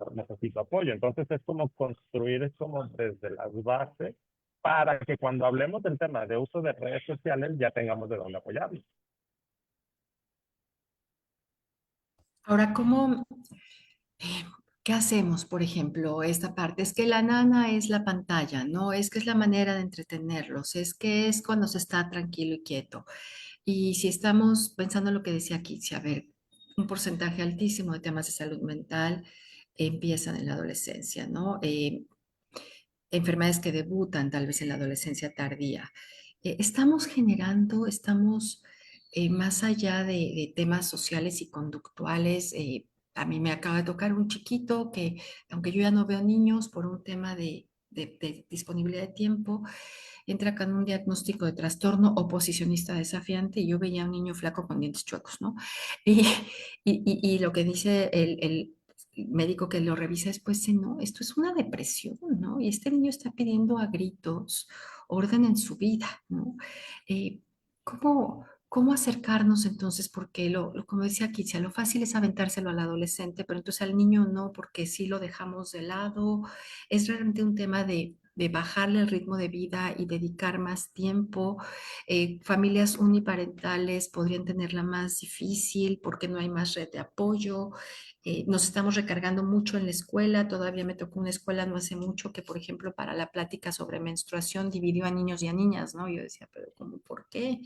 apoyo. Entonces es como construir, es como desde las bases para que cuando hablemos del tema de uso de redes sociales ya tengamos de dónde apoyarnos. Ahora, ¿cómo, eh, qué hacemos, por ejemplo, esta parte? Es que la nana es la pantalla, ¿no? Es que es la manera de entretenerlos, es que es cuando se está tranquilo y quieto. Y si estamos pensando en lo que decía Kitsi, a ver, un porcentaje altísimo de temas de salud mental empiezan en la adolescencia, ¿no? Enfermedades que debutan tal vez en la adolescencia tardía. Estamos generando, estamos más allá de temas sociales y conductuales. A mí me acaba de tocar un chiquito que, aunque yo ya no veo niños por un tema de disponibilidad de tiempo, entra con un diagnóstico de trastorno oposicionista desafiante y yo veía a un niño flaco con dientes chuecos, ¿no? Y, y lo que dice el médico que lo revisa después dice, no, esto es una depresión, ¿no? Y este niño está pidiendo a gritos orden en su vida, ¿no? Eh, ¿cómo acercarnos entonces? Porque como decía Kitsia, lo fácil es aventárselo al adolescente, pero entonces al niño no, porque sí lo dejamos de lado. Es realmente un tema de bajarle el ritmo de vida y dedicar más tiempo. Familias uniparentales podrían tenerla más difícil porque no hay más red de apoyo. Nos estamos recargando mucho en la escuela. Todavía me tocó una escuela no hace mucho que, por ejemplo, para la plática sobre menstruación dividió a niños y a niñas, ¿no? Yo decía, pero ¿cómo, por qué?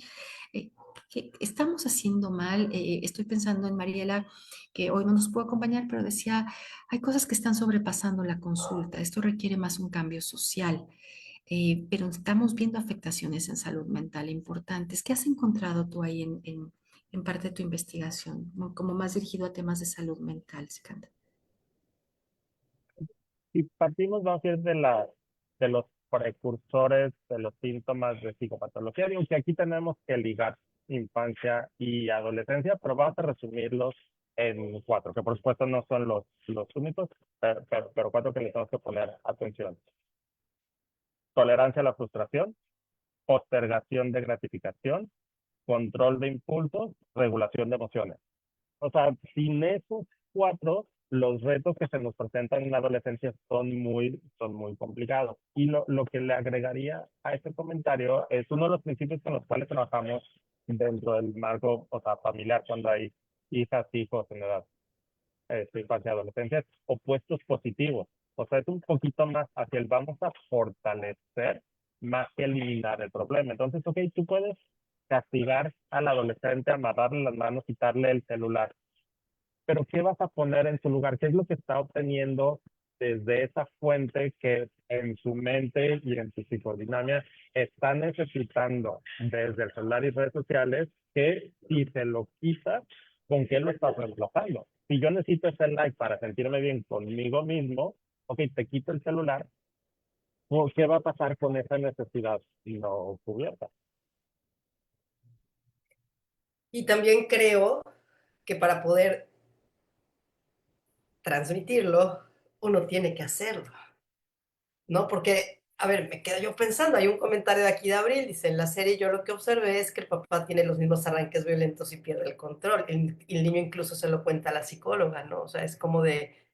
Eh, ¿Qué estamos haciendo mal? Estoy pensando en Mariela, que hoy no nos pudo acompañar, pero decía, hay cosas que están sobrepasando la consulta. Esto requiere más un cambio social. Pero estamos viendo afectaciones en salud mental importantes. ¿Qué has encontrado tú ahí en parte de tu investigación, como más dirigido a temas de salud mental, Sikanda? Si partimos, vamos a ir de los precursores de los síntomas de psicopatología, digo que aquí tenemos que ligar infancia y adolescencia, pero vamos a resumirlos en cuatro, que por supuesto no son los únicos, pero cuatro que les tenemos que poner atención. Tolerancia a la frustración, postergación de gratificación, control de impulsos, regulación de emociones. O sea, sin esos cuatro, los retos que se nos presentan en la adolescencia son muy complicados. Y lo que le agregaría a este comentario es uno de los principios con los cuales trabajamos dentro del marco, o sea, familiar, cuando hay hijas, hijos en edad infancia y adolescencia, es opuestos positivos. O sea, es un poquito más hacia el vamos a fortalecer más que eliminar el problema. Entonces, ok, tú puedes castigar al adolescente, amarrarle las manos, quitarle el celular, pero ¿qué vas a poner en su lugar? ¿Qué es lo que está obteniendo desde esa fuente que en su mente y en su psicodinamia está necesitando desde el celular y redes sociales que si se lo quitas, ¿con qué lo estás reemplazando? Si yo necesito ese like para sentirme bien conmigo mismo, ok, te quito el celular, ¿qué va a pasar con esa necesidad no cubierta? Y también creo que para poder transmitirlo, uno tiene que hacerlo, ¿no? Porque A ver, me quedo yo pensando, hay un comentario de aquí de Abril, dice, en la serie yo lo que observé es que el papá tiene los mismos arranques violentos y pierde el control. Y el niño incluso se lo cuenta a la psicóloga, ¿no? O sea, es como de,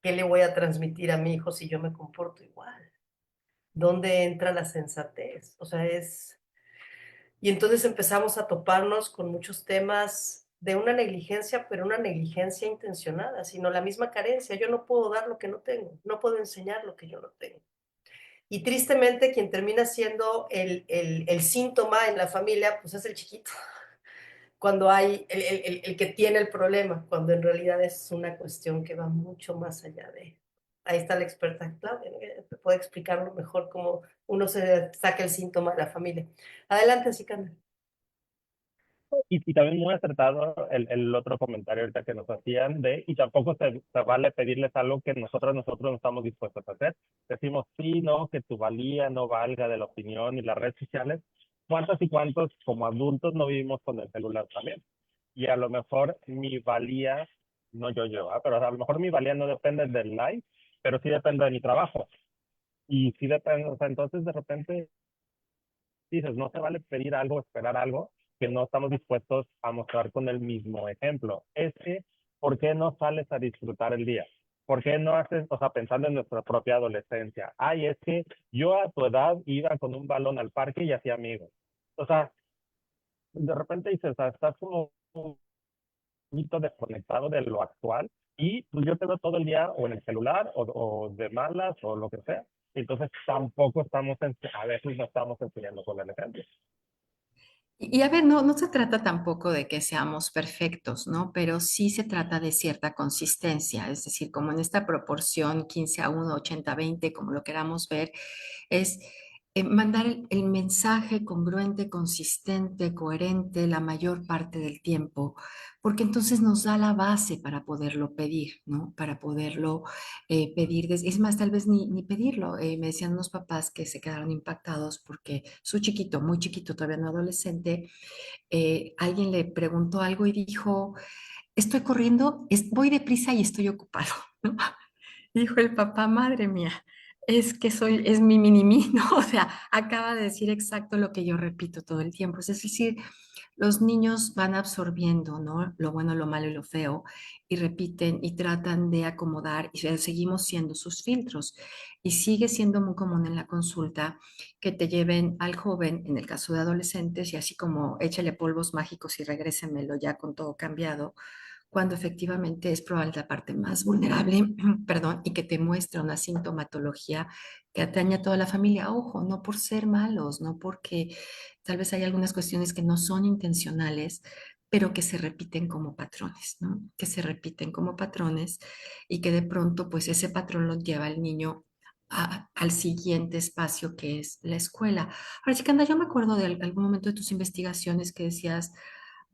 ¿qué le voy a transmitir a mi hijo si yo me comporto igual? ¿Dónde entra la sensatez? O sea, es... Y entonces empezamos a toparnos con muchos temas de una negligencia, pero una negligencia intencionada, sino la misma carencia. Yo no puedo dar lo que no tengo, no puedo enseñar lo que yo no tengo. Y tristemente quien termina siendo el síntoma en la familia, pues es el chiquito, cuando hay el que tiene el problema, cuando en realidad es una cuestión que va mucho más allá de... Ahí está la experta Claudia, ¿no? Que te puede explicarlo mejor cómo uno se saca el síntoma de la familia. Adelante, Sicana. Y también muy acertado el otro comentario ahorita que nos hacían de, y tampoco se vale pedirles algo que nosotros no estamos dispuestos a hacer. Decimos, sí, no, que tu valía no valga de la opinión y las redes sociales. ¿Cuántos y cuántos como adultos no vivimos con el celular también? Y a lo mejor mi valía, no yo, pero a lo mejor mi valía no depende del like, pero sí depende de mi trabajo. Y sí depende, o sea, entonces de repente dices, no se vale pedir algo, esperar algo que no estamos dispuestos a mostrar con el mismo ejemplo. Es que, ¿por qué no sales a disfrutar el día? ¿Por qué no haces, o sea, pensando en nuestra propia adolescencia? Ay, es que yo a tu edad iba con un balón al parque y hacía amigos. O sea, de repente dices, o sea, estás como un poquito desconectado de lo actual y pues yo te veo todo el día o en el celular o de malas o lo que sea. Entonces tampoco estamos, a veces no estamos enseñando con el ejemplo. Y a ver, no se trata tampoco de que seamos perfectos, ¿no? Pero sí se trata de cierta consistencia, es decir, como en esta proporción 15-1, 80-20, como lo queramos ver, es mandar el mensaje congruente, consistente, coherente la mayor parte del tiempo, porque entonces nos da la base para poderlo pedir, ¿no? Para poderlo pedir. Es más, tal vez ni pedirlo. Me decían unos papás que se quedaron impactados porque su chiquito, muy chiquito, todavía no adolescente, alguien le preguntó algo y dijo, estoy corriendo, voy deprisa y estoy ocupado, ¿no? Dijo el papá, madre mía, es que es mi mini-mí, ¿no? O sea, acaba de decir exacto lo que yo repito todo el tiempo. Es decir, los niños van absorbiendo, ¿no? Lo bueno, lo malo y lo feo, y repiten y tratan de acomodar, y seguimos siendo sus filtros. Y sigue siendo muy común en la consulta que te lleven al joven, en el caso de adolescentes, y así como échale polvos mágicos y regrésemelo ya con todo cambiado, cuando efectivamente es probablemente la parte más vulnerable, perdón, y que te muestra una sintomatología que atañe a toda la familia. Ojo, no por ser malos, no porque tal vez hay algunas cuestiones que no son intencionales, pero que se repiten como patrones, ¿no? Que se repiten como patrones y que de pronto, pues ese patrón lo lleva al niño al siguiente espacio que es la escuela. Ahora, Chicanda, yo me acuerdo de algún momento de tus investigaciones que decías,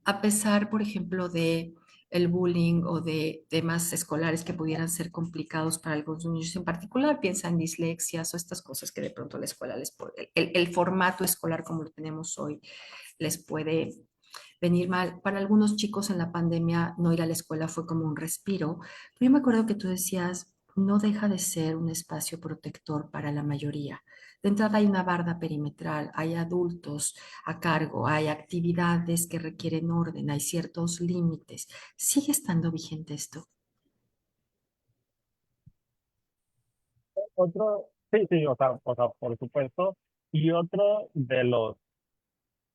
a pesar, por ejemplo, de el bullying o de temas escolares que pudieran ser complicados para algunos niños en particular, piensa en dislexias o estas cosas que de pronto la escuela les puede, el formato escolar como lo tenemos hoy les puede venir mal. Para algunos chicos en la pandemia no ir a la escuela fue como un respiro, pero yo me acuerdo que tú decías, no deja de ser un espacio protector para la mayoría. De entrada hay una barda perimetral, hay adultos a cargo, hay actividades que requieren orden, hay ciertos límites. ¿Sigue estando vigente esto? Otro, sí, o sea, por supuesto. Y otro de los,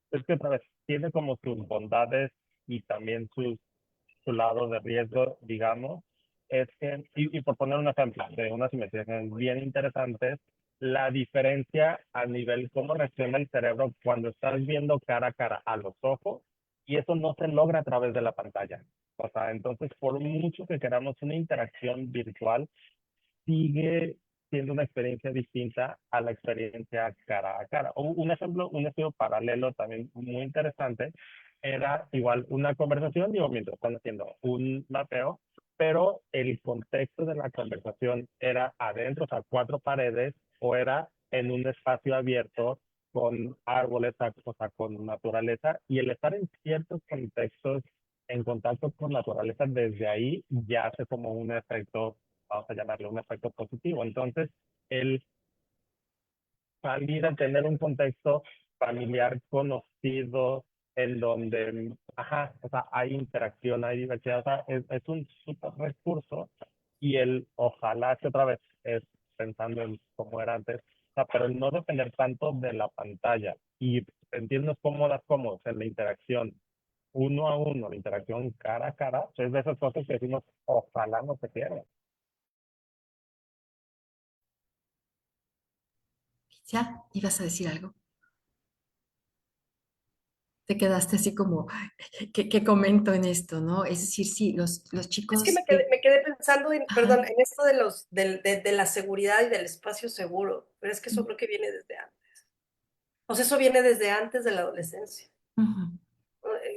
es que otra vez, tiene como sus bondades y también su lado de riesgo, digamos, es que, y por poner un ejemplo de unas investigaciones bien interesantes, la diferencia a nivel cómo reacciona el cerebro cuando estás viendo cara a cara a los ojos, y eso no se logra a través de la pantalla. O sea, entonces, por mucho que queramos una interacción virtual, sigue siendo una experiencia distinta a la experiencia cara a cara. Un ejemplo, un estudio paralelo también muy interesante, era igual una conversación, digo, mientras están haciendo un mapeo, pero el contexto de la conversación era adentro, o sea, cuatro paredes, o era en un espacio abierto con árboles, o sea, con naturaleza, y el estar en ciertos contextos en contacto con naturaleza desde ahí ya hace como un efecto, vamos a llamarle un efecto positivo. Entonces, el salir a tener un contexto familiar conocido en donde, ajá, o sea, hay interacción, hay diversidad, o sea, es un súper recurso y el ojalá que otra vez es pensando en cómo era antes, o sea, pero el no depender tanto de la pantalla y sentirnos cómodos en la interacción uno a uno, la interacción cara a cara, es de esas cosas que decimos, ojalá no se pierda. ¿Ya? ¿Ibas a decir algo? Te quedaste así como, ¿qué comento en esto, no? Es decir, sí, los Es que chicos, me quedé pensando en, ajá, perdón, en esto de de la seguridad y del espacio seguro, pero es que eso creo que viene desde antes. O sea, eso viene desde antes de la adolescencia. ujú,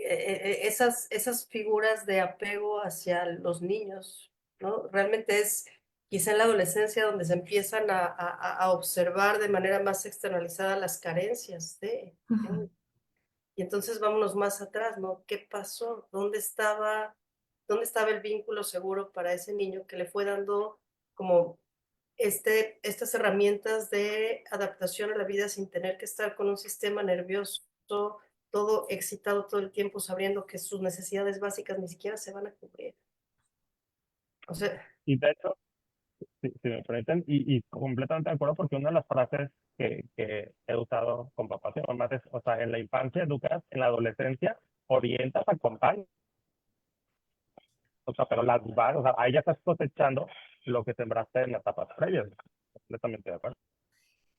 Esas figuras de apego hacia los niños, ¿no? Realmente es quizá en la adolescencia donde se empiezan a observar de manera más externalizada las carencias ujú. y entonces vámonos más atrás, ¿no? ¿Qué pasó? Dónde estaba el vínculo seguro para ese niño que le fue dando como estas herramientas de adaptación a la vida sin tener que estar con un sistema nervioso todo excitado todo el tiempo, sabiendo que sus necesidades básicas ni siquiera se van a cubrir? O sea, Y de hecho, si me permiten, y completamente de acuerdo, porque una de las frases que he usado con papás y mamás es, o sea, en la infancia educas, en la adolescencia orientas, acompañas, o sea, pero las vas, o sea, ahí ya estás cosechando lo que sembraste en etapas previas. Completamente de acuerdo.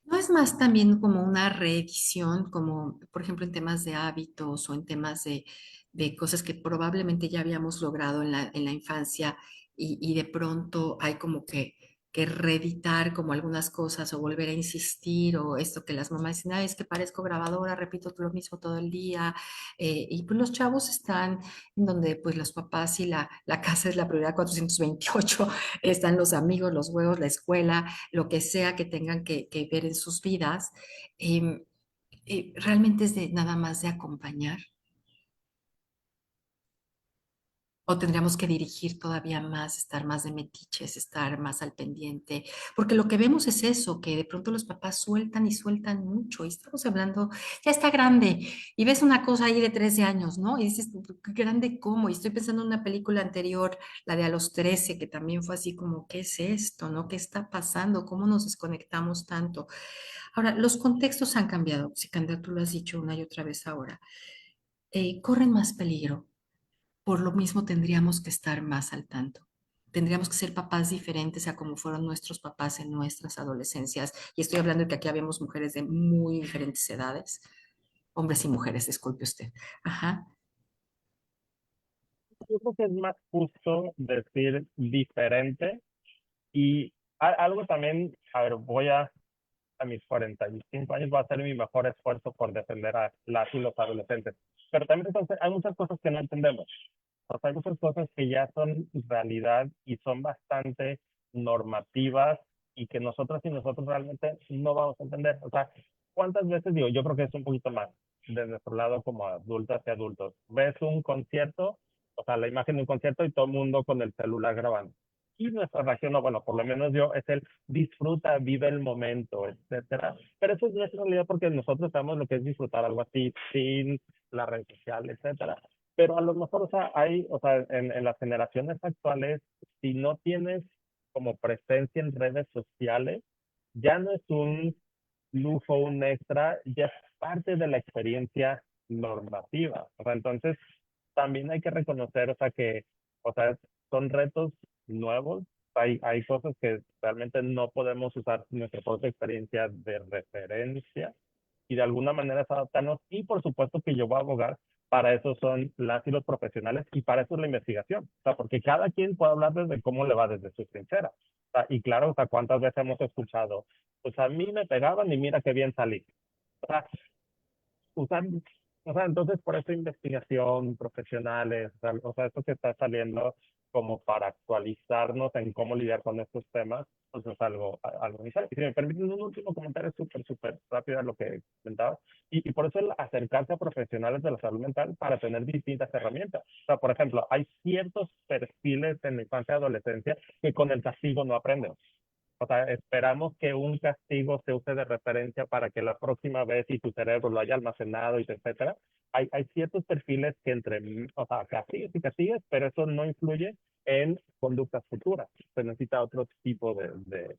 ¿No es más también como una reedición, como por ejemplo en temas de hábitos o en temas de cosas que probablemente ya habíamos logrado en la infancia y de pronto hay como que reeditar como algunas cosas o volver a insistir o esto que las mamás dicen, "Ay, es que parezco grabadora, repito lo mismo todo el día", y pues los chavos están en donde pues los papás y la casa es la prioridad 428, están los amigos, los juegos, la escuela, lo que sea que tengan que ver en sus vidas, em, realmente es de nada más de acompañar. O tendríamos que dirigir todavía más, estar más de metiches, estar más al pendiente, porque lo que vemos es eso, que de pronto los papás sueltan y sueltan mucho, y estamos hablando, ya está grande, y ves una cosa ahí de 13 años, ¿no? Y dices, ¿qué grande cómo? Y estoy pensando en una película anterior, la de A los 13, que también fue así como, ¿qué es esto? ¿No? ¿Qué está pasando? ¿Cómo nos desconectamos tanto? Ahora, los contextos han cambiado, Sikander, tú lo has dicho una y otra vez ahora, corren más peligro, por lo mismo tendríamos que estar más al tanto. Tendríamos que ser papás diferentes a como fueron nuestros papás en nuestras adolescencias. Y estoy hablando de que aquí habíamos mujeres de muy diferentes edades, hombres y mujeres, disculpe usted. Ajá. Yo creo que es más justo decir diferente y algo también, a ver, a mis 45 años, voy a hacer mi mejor esfuerzo por defender a las y los adolescentes. Pero también entonces, hay muchas cosas que no entendemos. O sea, hay muchas cosas que ya son realidad y son bastante normativas y que nosotros y nosotros realmente no vamos a entender. O sea, ¿cuántas veces digo? Yo creo que es un poquito más de nuestro lado como adultas y adultos. Ves un concierto, o sea, la imagen de un concierto y todo el mundo con el celular grabando. Y nuestra reacción, o bueno, por lo menos yo, es el disfruta, vive el momento, etcétera. Pero eso es nuestra realidad porque nosotros sabemos lo que es disfrutar algo así sin la red social, etcétera. Pero a lo mejor, o sea, o sea, en las generaciones actuales, si no tienes como presencia en redes sociales, ya no es un lujo, un extra, ya es parte de la experiencia normativa. O sea, entonces también hay que reconocer, o sea, o sea, son retos nuevos. Hay cosas que realmente no podemos usar nuestra propia experiencia de referencia y de alguna manera es adaptarnos. Y por supuesto que yo voy a abogar para eso son las y los profesionales y para eso es la investigación. O sea, porque cada quien puede hablar desde cómo le va desde su trinchera. O sea, y claro, o sea, cuántas veces hemos escuchado, pues a mí me pegaban y mira qué bien salí. O sea, usando, o sea, entonces por eso investigación, profesionales, o sea, esto que está saliendo como para actualizarnos en cómo lidiar con estos temas, pues es algo necesario. Y si me permiten un último comentario súper rápido a lo que comentabas, y por eso el acercarse a profesionales de la salud mental para tener distintas herramientas. O sea, por ejemplo, hay ciertos perfiles en la infancia y adolescencia que con el castigo no aprenden. O sea, esperamos que un castigo se use de referencia para que la próxima vez y tu cerebro lo haya almacenado y etcétera. Hay ciertos perfiles que o sea, castigues y castigues, pero eso no influye en conductas futuras. Se necesita otro tipo de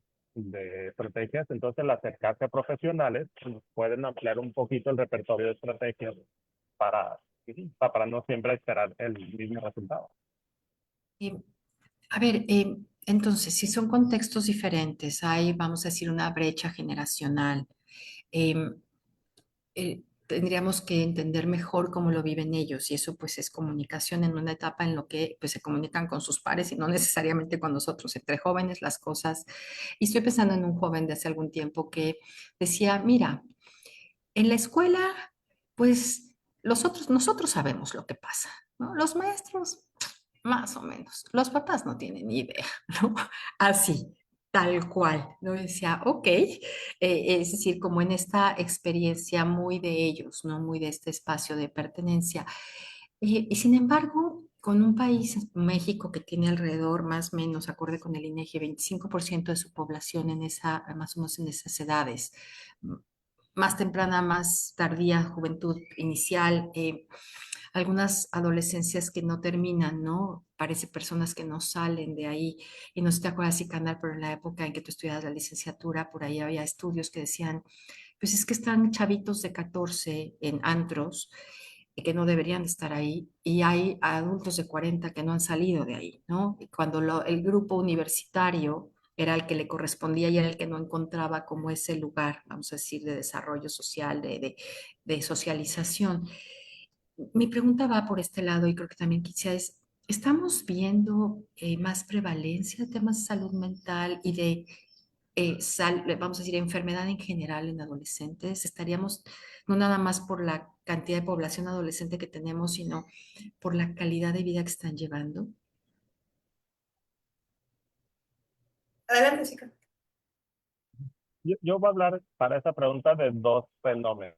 estrategias. Entonces, el acercarse a profesionales nos pueden ampliar un poquito el repertorio de estrategias para, para no siempre esperar el mismo resultado. Eh, a ver, entonces, si son contextos diferentes, hay, vamos a decir, una brecha generacional. em, Tendríamos que entender mejor cómo lo viven ellos y eso pues es comunicación en una etapa en lo que pues se comunican con sus pares y no necesariamente con nosotros, entre jóvenes las cosas. Y estoy pensando en un joven de hace algún tiempo que decía, mira, en la escuela pues nosotros sabemos lo que pasa, ¿no? Los maestros más o menos. Los papás no tienen ni idea, ¿no? Así, tal cual. ¿No? Yo decía, ok, es decir, como en esta experiencia muy de ellos, ¿no? Muy de este espacio de pertenencia. Y sin embargo, con un país, México, que tiene alrededor, más o menos, acorde con el INEGI, 25% de su población en esa, más o menos en esas edades, más temprana, más tardía, juventud inicial, algunas adolescencias que no terminan, ¿no? Parece personas que no salen de ahí. Y no sé si te acuerdas, Sikandar, pero en la época en que tú estudiabas la licenciatura, por ahí había estudios que decían, pues es que están chavitos de 14 en antros y que no deberían estar ahí, y hay adultos de 40 que no han salido de ahí, ¿no? Y cuando el grupo universitario era el que le correspondía y era el que no encontraba como ese lugar, vamos a decir, de desarrollo social, de socialización. Mi pregunta va por este lado y creo que también quizá es, ¿estamos viendo más prevalencia de temas de salud mental y de, vamos a decir, enfermedad en general en adolescentes? ¿Estaríamos, no nada más por la cantidad de población adolescente que tenemos, sino por la calidad de vida que están llevando? Adelante, chica. Yo voy a hablar para esa pregunta de dos fenómenos.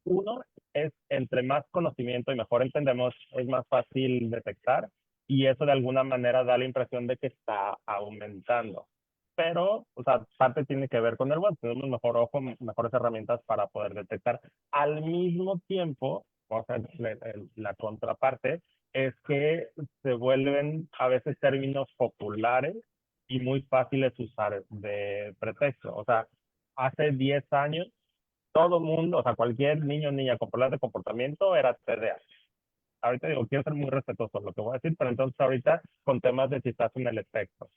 Uno es, entre más conocimiento y mejor entendemos, es más fácil detectar y eso de alguna manera da la impresión de que está aumentando. Pero, o sea, parte tiene que ver con el web, tenemos mejor ojo, mejores herramientas para poder detectar. Al mismo tiempo, o sea, la contraparte es que se vuelven a veces términos populares y muy fáciles de usar de pretexto. O sea, hace 10 años todo mundo, o sea, cualquier niño o niña con problemas de comportamiento era TDA. Ahorita digo, quiero ser muy respetuoso en lo que voy a decir, pero entonces ahorita con temas de si estás en el espectro.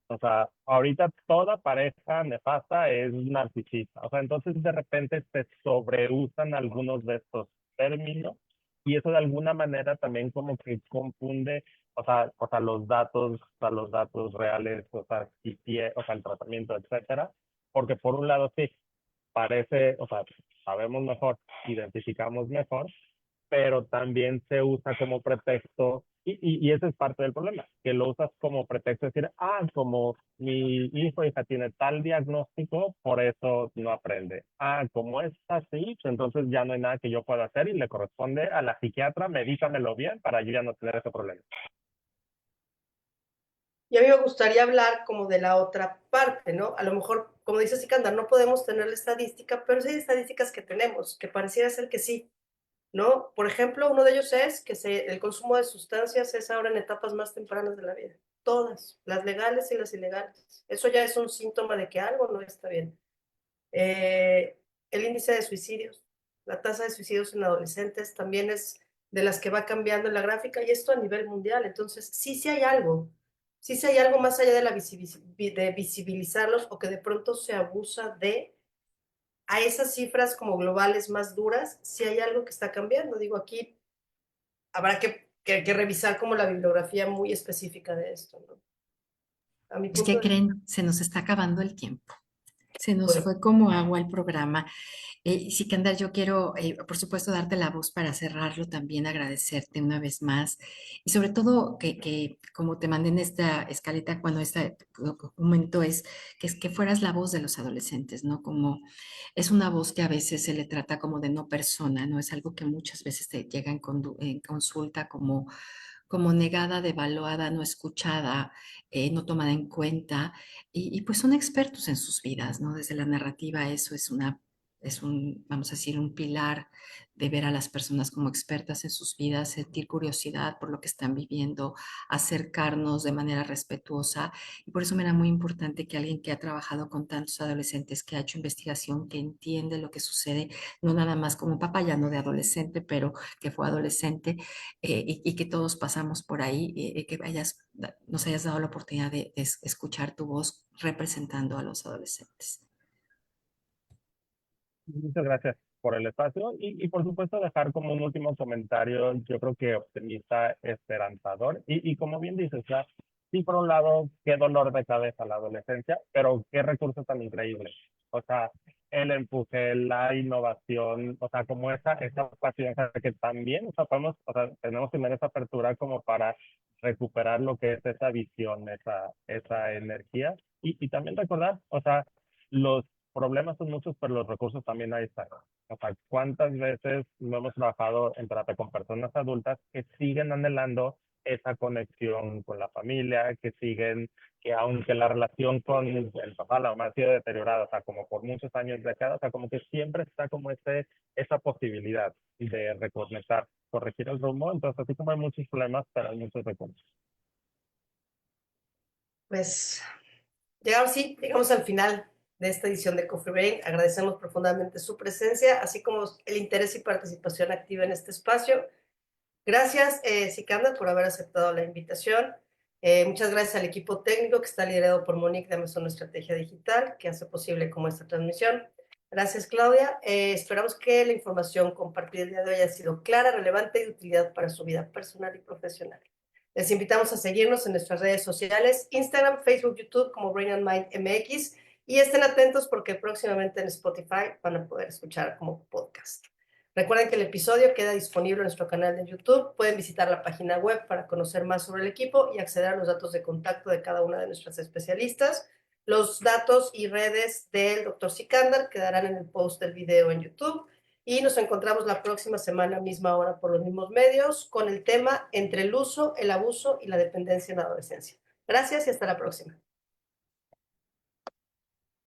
O sea, ahorita toda pareja nefasta es narcisista. O sea, entonces de repente se sobreusan algunos de estos términos y eso de alguna manera también como que confunde, o sea, los datos reales, o sea, o sea, el tratamiento, etcétera. Porque por un lado sí, parece, o sea, sabemos mejor, identificamos mejor, pero también se usa como pretexto, y ese es parte del problema, que lo usas como pretexto, decir, como mi hijo o hija tiene tal diagnóstico, por eso no aprende. Como es así, pues entonces ya no hay nada que yo pueda hacer y le corresponde a la psiquiatra, medícamelo bien para yo ya no tener ese problema. Y a mí me gustaría hablar como de la otra parte, ¿no? A lo mejor, como dice Sikandar, no podemos tener la estadística, pero sí hay estadísticas que tenemos, que pareciera ser que sí, ¿no? Por ejemplo, uno de ellos es que el consumo de sustancias es ahora en etapas más tempranas de la vida. Todas, las legales y las ilegales. Eso ya es un síntoma de que algo no está bien. El índice de suicidios, la tasa de suicidios en adolescentes también es de las que va cambiando en la gráfica y esto a nivel mundial. Entonces, sí, sí hay algo más allá de, de visibilizarlos o que de pronto se abusa de a esas cifras como globales más duras, sí hay algo que está cambiando. Digo, aquí habrá que revisar como la bibliografía muy específica de esto, ¿no? A mi Pues, punto ¿qué de vista, creen? Se nos está acabando el tiempo. Se nos bueno, fue como agua el programa. Sikandar, yo quiero, por supuesto, darte la voz para cerrarlo, también agradecerte una vez más y sobre todo que como te mandé en esta escaleta, cuando este documento es que fueras la voz de los adolescentes, ¿no? Como es una voz que a veces se le trata como de no persona, ¿no? Es algo que muchas veces te llega en consulta como negada, devaluada, no escuchada, no tomada en cuenta, y pues son expertos en sus vidas, ¿no? Desde la narrativa eso es un, vamos a decir, un pilar de ver a las personas como expertas en sus vidas, sentir curiosidad por lo que están viviendo, acercarnos de manera respetuosa. Y por eso me era muy importante que alguien que ha trabajado con tantos adolescentes, que ha hecho investigación, que entiende lo que sucede, no nada más como un papayano de adolescente, pero que fue adolescente, y que todos pasamos por ahí, que nos hayas dado la oportunidad de escuchar tu voz representando a los adolescentes. Muchas gracias por el espacio y por supuesto dejar como un último comentario, yo creo que optimista, esperanzador y como bien dices, o sea, sí por un lado, qué dolor de cabeza la adolescencia, pero qué recursos tan increíbles. O sea, el empuje, la innovación, o sea, como esa pasión que también, o sea, o sea, tenemos que tener esa apertura como para recuperar lo que es esa visión, esa energía y también recordar, o sea, los problemas son muchos, pero los recursos también ahí están. O sea, ¿cuántas veces no hemos trabajado en terapia con personas adultas que siguen anhelando esa conexión con la familia, que siguen, que aunque la relación con el papá, la mamá ha sido deteriorada, o sea, como por muchos años, décadas, o sea, como que siempre está como esa posibilidad de reconectar, corregir el rumbo. Entonces, así como hay muchos problemas, pero hay muchos recursos. Pues llegamos al final de esta edición de Coffee Break. Agradecemos profundamente su presencia, así como el interés y participación activa en este espacio. Gracias, Sicanda, por haber aceptado la invitación. Muchas gracias al equipo técnico que está liderado por Monique de Amazon Estrategia Digital, que hace posible como esta transmisión. Gracias, Claudia. Esperamos que la información compartida el día de hoy haya sido clara, relevante y de utilidad para su vida personal y profesional. Les invitamos a seguirnos en nuestras redes sociales, Instagram, Facebook, YouTube como Brain and Mind MX, y estén atentos porque próximamente en Spotify van a poder escuchar como podcast. Recuerden que el episodio queda disponible en nuestro canal de YouTube. Pueden visitar la página web para conocer más sobre el equipo y acceder a los datos de contacto de cada una de nuestras especialistas. Los datos y redes del Dr. Sikander quedarán en el post del video en YouTube. Y nos encontramos la próxima semana, misma hora, por los mismos medios, con el tema entre el uso, el abuso y la dependencia en la adolescencia. Gracias y hasta la próxima.